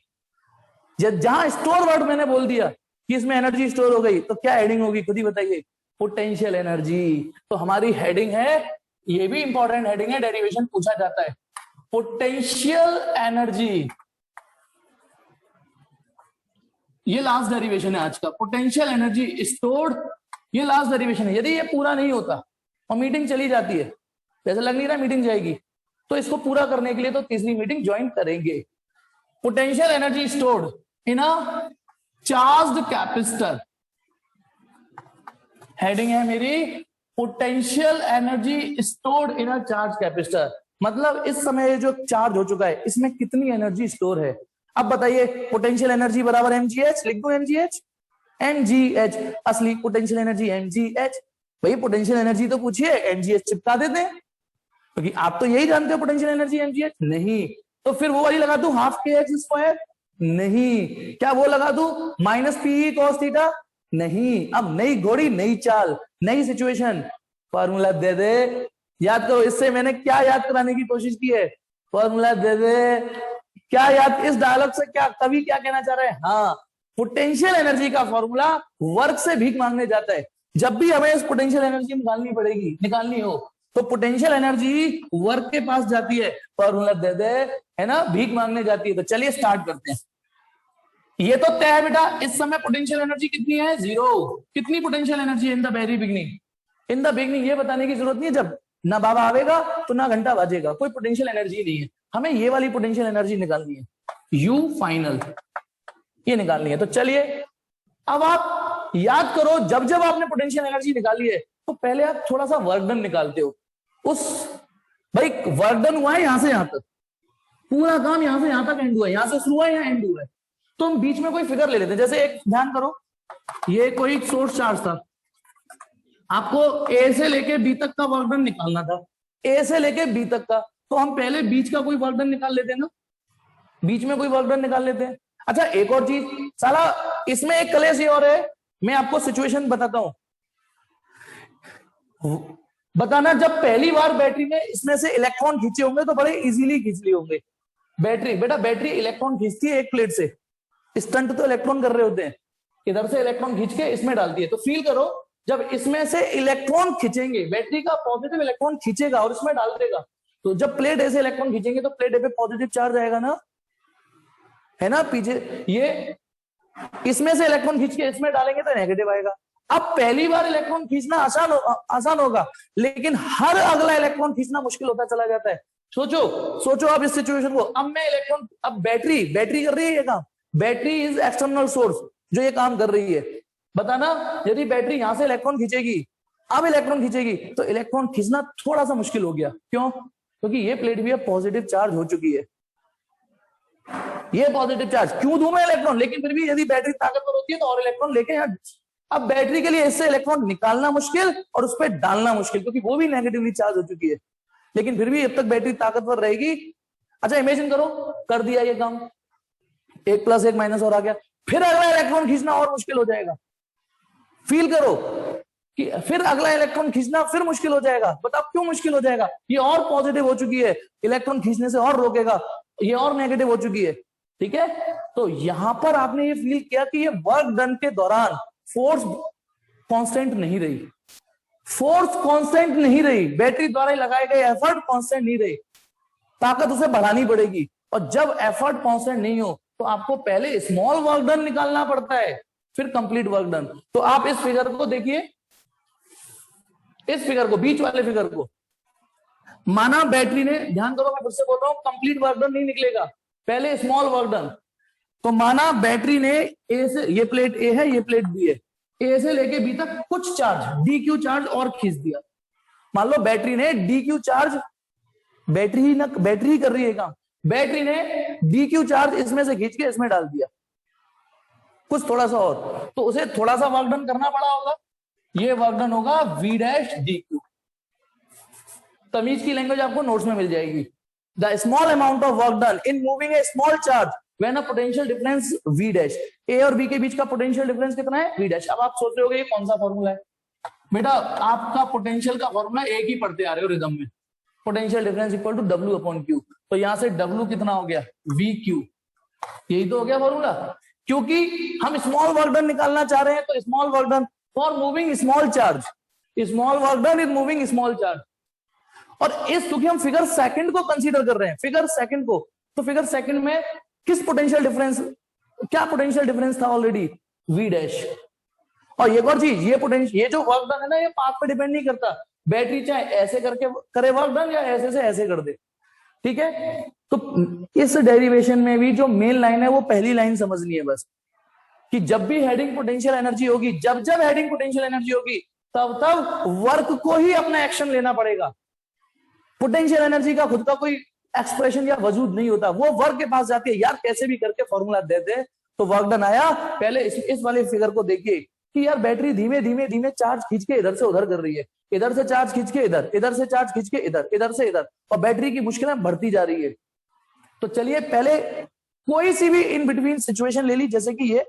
A: जहां स्टोर वर्ड मैंने बोल दिया कि इसमें एनर्जी स्टोर हो गई, तो क्या हेडिंग होगी, खुद ही बताइए, पोटेंशियल एनर्जी। तो हमारी हेडिंग है, ये भी इंपॉर्टेंट हेडिंग है, डेरिवेशन पूछा जाता है, पोटेंशियल एनर्जी। ये लास्ट डेरिवेशन है आज का, पोटेंशियल एनर्जी स्टोर्ड। ये लास्ट डेरिवेशन है। यदि ये पूरा नहीं होता और मीटिंग चली जाती है, जैसे लग नहीं रहा मीटिंग जाएगी, तो इसको पूरा करने के लिए तो तीसरी मीटिंग ज्वाइन करेंगे। Potential energy stored in a charged capacitor, heading है मेरी potential energy stored in a charge capacitor. मतलब इस समय जो चार्ज हो चुका है इसमें कितनी एनर्जी स्टोर है। अब बताइए, पोटेंशियल एनर्जी बराबर mgh, लिख दो mgh असली पोटेंशियल एनर्जी mgh। भाई पोटेंशियल एनर्जी तो पूछिए, mgh चिपका देते हैं, क्योंकि आप तो यही जानते हो पोटेंशियल एनर्जी mgh। नहीं तो फिर वो वाली लगा दूं हाफ kh², नहीं। क्या वो लगा दूं -pe cos थीटा, नहीं। अब नई घोड़ी नई चाल नई सिचुएशन, फॉर्मूला दे दे, याद करो। इससे मैंने क्या याद कराने की कोशिश की है, फॉर्मूला दे दे। क्या याद, इस डायलॉग से क्या कवि क्या कहना चाह रहे हैं, हाँ, पोटेंशियल एनर्जी का फॉर्मूला वर्क से भीख मांगने जाता है। जब भी हमें इस पोटेंशियल एनर्जी निकालनी हो तो पोटेंशियल एनर्जी वर्क के पास जाती है, फॉर्मूला दे दे, है ना, भीख मांगने जाती है। तो चलिए स्टार्ट करते हैं। ये तो तय है बेटा, इस समय पोटेंशियल एनर्जी कितनी है, 0। कितनी potential energy in the very beginning, in the beginning ये बताने की जरूरत नहीं है। जब ना बाबा आवेगा तो ना घंटा बजेगा, कोई पोटेंशियल एनर्जी नहीं है। हमें ये वाली पोटेंशियल एनर्जी निकालनी है, यू फाइनल, ये निकालनी है। तो चलिए अब आप याद करो, जब जब आपने पोटेंशियल एनर्जी निकाली है तो पहले आप थोड़ा सा वर्क डन निकालते हो। उस भाई वर्क डन हुआ है यहां से यहां तक, पूरा काम यहां से यहां तक एंड हुआ है, यहां से शुरू हुआ है, यहां एंड हुआ है। तो हम बीच में कोई फिगर ले लेते हैं। जैसे एक ध्यान करो, ये कोई सोर्स चार्ज था, आपको ए से लेके बी तक का वर्क डन निकालना था, ए से लेके बी तक का। तो हम पहले बीच का कोई वर्क डन निकाल लेते हैं ना, बीच में कोई वर्क डन निकाल लेते हैं। अच्छा एक और चीज, साला इसमें एक कलेश ये और है, मैं आपको सिचुएशन बताता हूं, बताना। जब पहली बार बैटरी में इसमें से इलेक्ट्रॉन खींचे होंगे तो बड़े इजीली खींच लिए होंगे। बैटरी बेटा, बैटरी इलेक्ट्रॉन खींचती है एक प्लेट से, स्टंट तो इलेक्ट्रॉन कर रहे होते हैं, इधर से इलेक्ट्रॉन खींच के इसमें डालती है। तो फील करो, जब इसमें से इलेक्ट्रॉन खींचेंगे, बैटरी का पॉजिटिव इलेक्ट्रॉन खींचेगा और इसमें डाल देगा, तो जब प्लेट ऐसे इलेक्ट्रॉन खींचेंगे तो प्लेट पे पॉजिटिव चार्ज आएगा ना, है ना। पीछे ये इसमें से इलेक्ट्रॉन खींच के इसमें डालेंगे तो नेगेटिव आएगा। अब पहली बार इलेक्ट्रॉन खींचना आसान होगा, लेकिन हर अगला इलेक्ट्रॉन खींचना मुश्किल होता चला जाता है। सोचो अब इस सिचुएशन को, अब मैं इलेक्ट्रॉन, अब बैटरी कर रही है ये काम, बैटरी इज एक्सटर्नल सोर्स जो ये काम कर रही है। बताना, यदि बैटरी यहां से इलेक्ट्रॉन खींचेगी, अब इलेक्ट्रॉन खींचेगी, तो इलेक्ट्रॉन खींचना थोड़ा सा मुश्किल हो गया। क्यों? क्योंकि ये प्लेट भी अब पॉजिटिव चार्ज हो चुकी है, ये पॉजिटिव चार्ज। क्यों दूं मैं इलेक्ट्रॉन, लेकिन फिर भी यदि बैटरी ताकतवर होती है तो और इलेक्ट्रॉन लेके यहाँ। अब बैटरी के लिए इससे इलेक्ट्रॉन निकालना मुश्किल और उस पर डालना मुश्किल, क्योंकि वो भी नेगेटिवली चार्ज हो चुकी है, लेकिन फिर भी जब तक बैटरी ताकतवर रहेगी। अच्छा इमेजिन करो, कर दिया ये काम, 1 + 1 - और आ गया, फिर अगला इलेक्ट्रॉन खींचना और मुश्किल हो जाएगा। फील करो कि फिर अगला इलेक्ट्रॉन खींचना फिर मुश्किल हो जाएगा। बताओ क्यों मुश्किल हो जाएगा? ये और पॉजिटिव हो चुकी है, इलेक्ट्रॉन खींचने से और रोकेगा, ये और नेगेटिव हो चुकी है। ठीक है, तो यहां पर आपने ये फील किया कि ये वर्क डन के दौरान फोर्स कांस्टेंट नहीं रही, फोर्स कांस्टेंट नहीं रही, बैटरी द्वारा लगाए गए एफर्ट कांस्टेंट नहीं रही, ताकत उसे बढ़ानी पड़ेगी। और जब एफर्ट कांस्टेंट नहीं हो तो आपको पहले स्मॉल वर्क डन निकालना पड़ता है, फिर कंप्लीट वर्क डन। तो आप इस फिगर को देखिए, इस फिगर को, बीच वाले फिगर को, माना बैटरी ने, ध्यान करो मैं फिर से बोल रहा हूं, कंप्लीट वर्क डन नहीं निकलेगा, पहले स्मॉल वर्क डन। तो माना बैटरी ने ए से, ये प्लेट ए है, ये प्लेट बी है, ए से लेके बी तक कुछ चार्ज डी क्यू चार्ज और खींच दिया। मान लो बैटरी ने डी क्यू चार्ज, बैटरी ही कर रही है काम, बैटरी ने डी क्यू चार्ज इसमें से खींच के इसमें डाल दिया, कुछ थोड़ा सा और, तो उसे थोड़ा सा वर्क डन करना पड़ा होगा, ये वर्क डन होगा वी डैश डी क्यू। तमीज की लैंग्वेज आपको नोट्स में मिल जाएगी। The small amount of work done in moving a small charge when a potential difference V dash, A और बी के बीच का पोटेंशियल डिफरेंस कितना है, वी डैश। अब आप सोच रहे होगे ये कौन सा फॉर्मूला है, बेटा आपका पोटेंशियल का फॉर्मूला एक ही पढ़ते आ रहे हो रिदम में, potential difference equal to W upon Q. तो यहां से डब्ल्यू कितना हो गया, वी क्यू, यही तो हो गया फॉर्मूला। क्योंकि हम स्मॉल वर्क डन निकालना चाह रहे हैं, तो small work done for moving small charge, small work done is moving small charge. और इस, क्योंकि हम फिगर सेकंड को कंसीडर कर रहे हैं, फिगर सेकंड को, तो फिगर सेकंड में किस पोटेंशियल डिफरेंस, क्या पोटेंशियल डिफरेंस था ऑलरेडी, वी डैश। और एक और चीज, ये पोटेंशियल, ये जो वर्क डन है ना, ये पाथ पे डिपेंड नहीं करता, बैटरी चाहे ऐसे करके करे वर्क डन या ऐसे से ऐसे कर दे, ठीक है। तो इस डेरिवेशन में भी जो मेन लाइन है वो पहली लाइन समझनी है बस, कि जब भी हेडिंग पोटेंशियल एनर्जी होगी, जब हेडिंग पोटेंशियल एनर्जी होगी, तब वर्क को ही अपना एक्शन लेना पड़ेगा। पोटेंशियल एनर्जी का खुद का कोई एक्सप्रेशन या वजूद नहीं होता, वो वर्क के पास जाती है, यार कैसे भी करके फॉर्मूला दे दे तो वर्क डन आया। पहले इस वाले फिगर को देखिए कि यार बैटरी धीमे धीमे चार्ज खींच के इधर से उधर कर रही है, इधर से चार्ज खींच के इधर, इधर से चार्ज खींच के इधर, इधर से इधर, और बैटरी की मुश्किलें बढ़ती जा रही है। तो चलिए पहले कोई सी भी इन बिटवीन सिचुएशन ले ली, जैसे कि ये,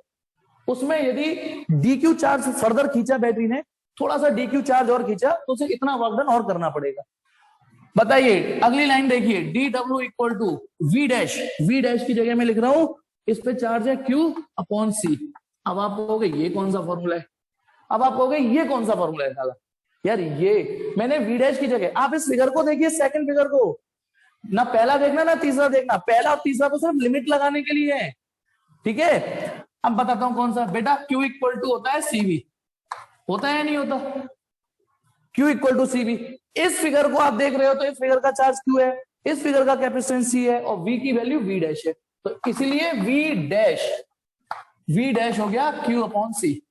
A: उसमें यदि डी क्यू चार्ज फर्दर खींचा बैटरी ने, थोड़ा सा डी क्यू चार्ज और खींचा, तो उसे इतना वर्क डन और करना पड़ेगा। बताइए अगली लाइन देखिए, D W equal to V dash, V dash की जगह में लिख रहा हूं, इस पे चार्ज है क्यू अपॉन सी। अब आप कहोगे ये कौन सा फॉर्मूला है, अब आप कहोगे ये कौन सा फॉर्मूला है साला, यार ये मैंने वी डैश की जगह, आप इस फिगर को देखिए, सेकंड फिगर को, ना पहला देखना ना तीसरा देखना, पहला और तीसरा तो सिर्फ लिमिट लगाने के लिए है, ठीक है। अब बताता हूं कौन सा, बेटा क्यू इक्वल टू होता है सीवी, होता है या नहीं होता, क्यू इक्वल टू सीवी। इस फिगर को आप देख रहे हो तो इस फिगर का चार्ज क्यू है, इस फिगर का कैपेसिटेंस सी है, और वी की वैल्यू वी डैश है, तो इसीलिए वी डैश हो गया Q upon C,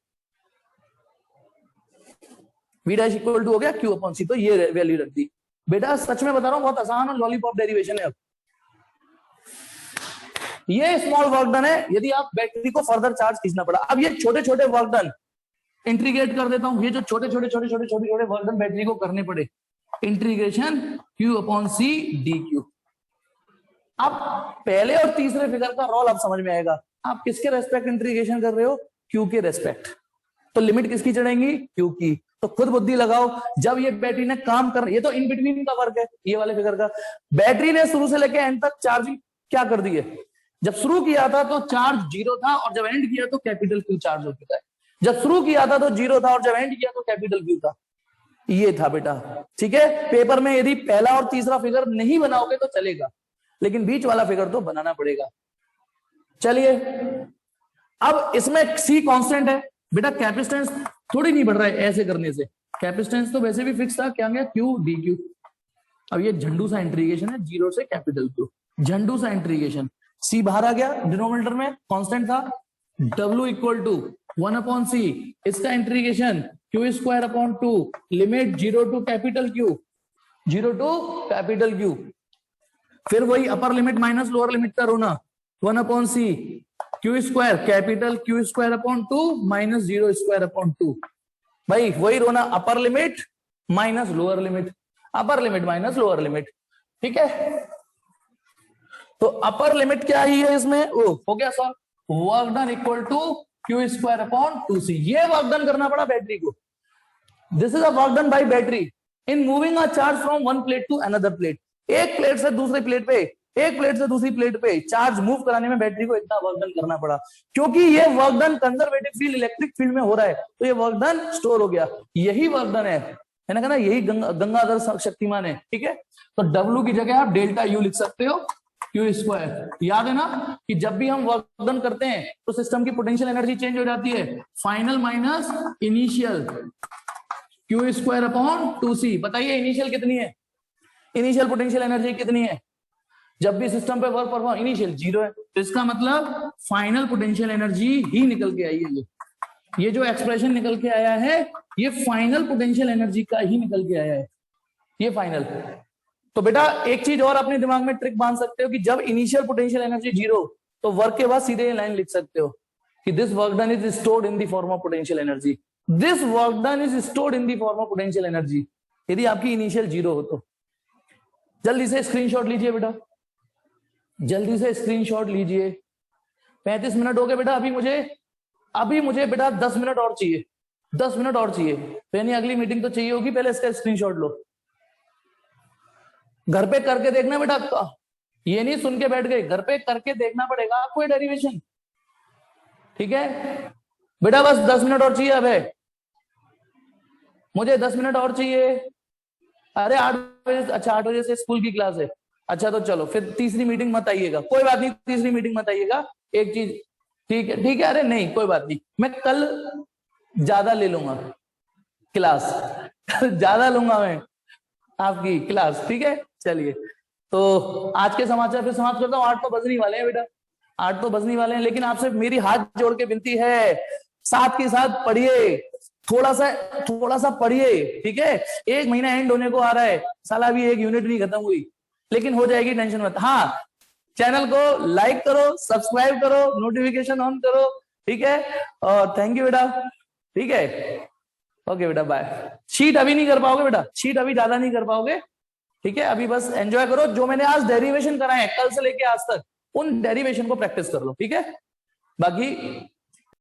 A: V dash equal to हो गया क्यू अपॉन सी। तो ये वैल्यू रख दी। बेटा सच में बता रहा हूं बहुत आसान और लॉलीपॉप डेरिवेशन है। अब ये स्मॉल वर्क डन है, यदि आप बैटरी को फर्दर चार्ज खींचना पड़ा। अब ये छोटे छोटे वर्क डन इंटीग्रेट कर देता हूं, ये जो छोटे छोटे वर्क डन बैटरी को करने पड़े, integration Q upon C D Q. अब पहले और तीसरे फिगर का रोल अब समझ में आएगा, आप किसके रेस्पेक्ट इंटीग्रेशन कर रहे हो, क्यू के रेस्पेक्ट, तो लिमिट किसकी चढ़ेंगी, क्यू की। तो खुद बुद्धि लगाओ, जब ये बैटरी ने काम कर, ये तो इन बिटवीन का वर्क है, ये वाले फिगर का, बैटरी ने शुरू से लेकर एंड तक चार्जिंग क्या कर दी है। जब शुरू किया था तो चार्ज 0 था, और जब एंड किया तो कैपिटल क्यू चार्ज हो चुका है। जब शुरू किया था तो 0 था, और जब एंड किया तो कैपिटल क्यू था। ये था बेटा, ठीक है। पेपर में यदि पहला और तीसरा फिगर नहीं बनाओगे तो चलेगा, लेकिन बीच वाला फिगर तो बनाना पड़ेगा। चलिए अब इसमें सी कांस्टेंट है बेटा, कैपेसिटेंस थोड़ी नहीं बढ़ रहा है ऐसे करने से, कैपेसिटेंस तो वैसे भी फिक्स था, क्या गया क्यू डी क्यू। अब ये झंडू सा इंटीग्रेशन है, 0 से कैपिटल क्यू, झंडू सा इंटीग्रेशन। सी बाहर आ गया, डिनोमिनेटर में कांस्टेंट था, W equal to 1 upon C, इसका integration Q square upon 2, limit 0 to capital Q, 0 to capital Q. फिर वही upper limit minus lower limit का रोना, 1 upon C Q square, capital Q square upon 2 minus 0 square upon 2। भाई वही रोना, upper limit minus lower limit, upper limit minus lower limit, ठीक है। तो अपर लिमिट क्या ही है इसमें, वो हो गया sir, work done equal to Q square upon 2c। ये वर्क डन करना पड़ा बैटरी को। This is a work done by battery in moving a charge from one plate to another plate. एक प्लेट से दूसरी प्लेट पे, एक plate से दूसरी प्लेट पे चार्ज मूव कराने में बैटरी को इतना वर्क डन करना पड़ा, क्योंकि ये work done conservative field electric field में हो रहा है, तो ये वर्क डन स्टोर हो गया। यही वर्क डन है ना, कहना यही गंगाधर शक्तिमान है, ठीक है। तो W की जगह आप डेल्टा U लिख सकते हो, क्यू स्क्वायर। याद है ना कि जब भी हम वर्क डन करते हैं तो सिस्टम की पोटेंशियल एनर्जी चेंज हो जाती है, final minus initial, Q square upon 2c। बताइए इनिशियल कितनी है, इनिशियल पोटेंशियल एनर्जी कितनी है? जब भी सिस्टम पे वर्क परफॉर्म, इनिशियल 0 है, तो इसका मतलब फाइनल पोटेंशियल एनर्जी ही निकल के आई है। ये जो एक्सप्रेशन निकल के आया है ये फाइनल पोटेंशियल एनर्जी का ही निकल के आया है, ये फाइनल। तो बेटा एक चीज और अपने दिमाग में ट्रिक बांध सकते हो कि जब इनिशियल पोटेंशियल एनर्जी 0 तो वर्क के बाद सीधे ये लाइन लिख सकते हो कि this work done is stored in the form of potential energy, this work done is stored in the form of potential energy, यदि आपकी इनिशियल 0 हो तो। जल्दी से स्क्रीनशॉट लीजिए बेटा, जल्दी से स्क्रीनशॉट लीजिए। 35 मिनट हो गए बेटा, अभी मुझे बेटा 10 मिनट और चाहिए, 10 मिनट और चाहिए, यानी अगली मीटिंग तो चाहिए होगी, पहले इसका स्क्रीनशॉट लो। घर पे करके देखना बेटा, ये नहीं सुन के बैठ गए, घर पे करके देखना पड़ेगा आपको ये डेरिवेशन, ठीक है बेटा। बस 10 मिनट और चाहिए, अब है मुझे 10 मिनट और चाहिए। अरे 8 बजे, अच्छा 8 बजे से स्कूल की क्लास है, अच्छा तो चलो फिर तीसरी मीटिंग मत आइएगा, कोई बात नहीं, तीसरी मीटिंग मत आइएगा। एक चीज, ठीक है ठीक है, अरे नहीं कोई बात नहीं, मैं कल ज्यादा ले लूंगा क्लास, कल ज्यादा लूंगा मैं आपकी क्लास, ठीक है। चलिए तो आज के समाचार फिर समाप्त करता हूँ। 8 तो बजने वाले हैं बेटा, 8 तो बजने वाले हैं, लेकिन आपसे मेरी हाथ जोड़ के विनती है, साथ के साथ पढ़िए, थोड़ा सा पढ़िए, ठीक है। 1 महीना एंड होने को आ रहा है, साला भी 1 यूनिट नहीं खत्म हुई, लेकिन हो जाएगी, टेंशन मत। हाँ, चैनल को लाइक करो, सब्सक्राइब करो, नोटिफिकेशन ऑन करो, ठीक है। और थैंक यू बेटा, ठीक है, ओके बेटा बाय। शीट अभी नहीं कर पाओगे बेटा, शीट अभी ज्यादा नहीं कर पाओगे, ठीक है। अभी बस एंजॉय करो, जो मैंने आज डेरिवेशन कराए कल से लेके आज तक, उन डेरिवेशन को प्रैक्टिस कर लो, ठीक है। बाकी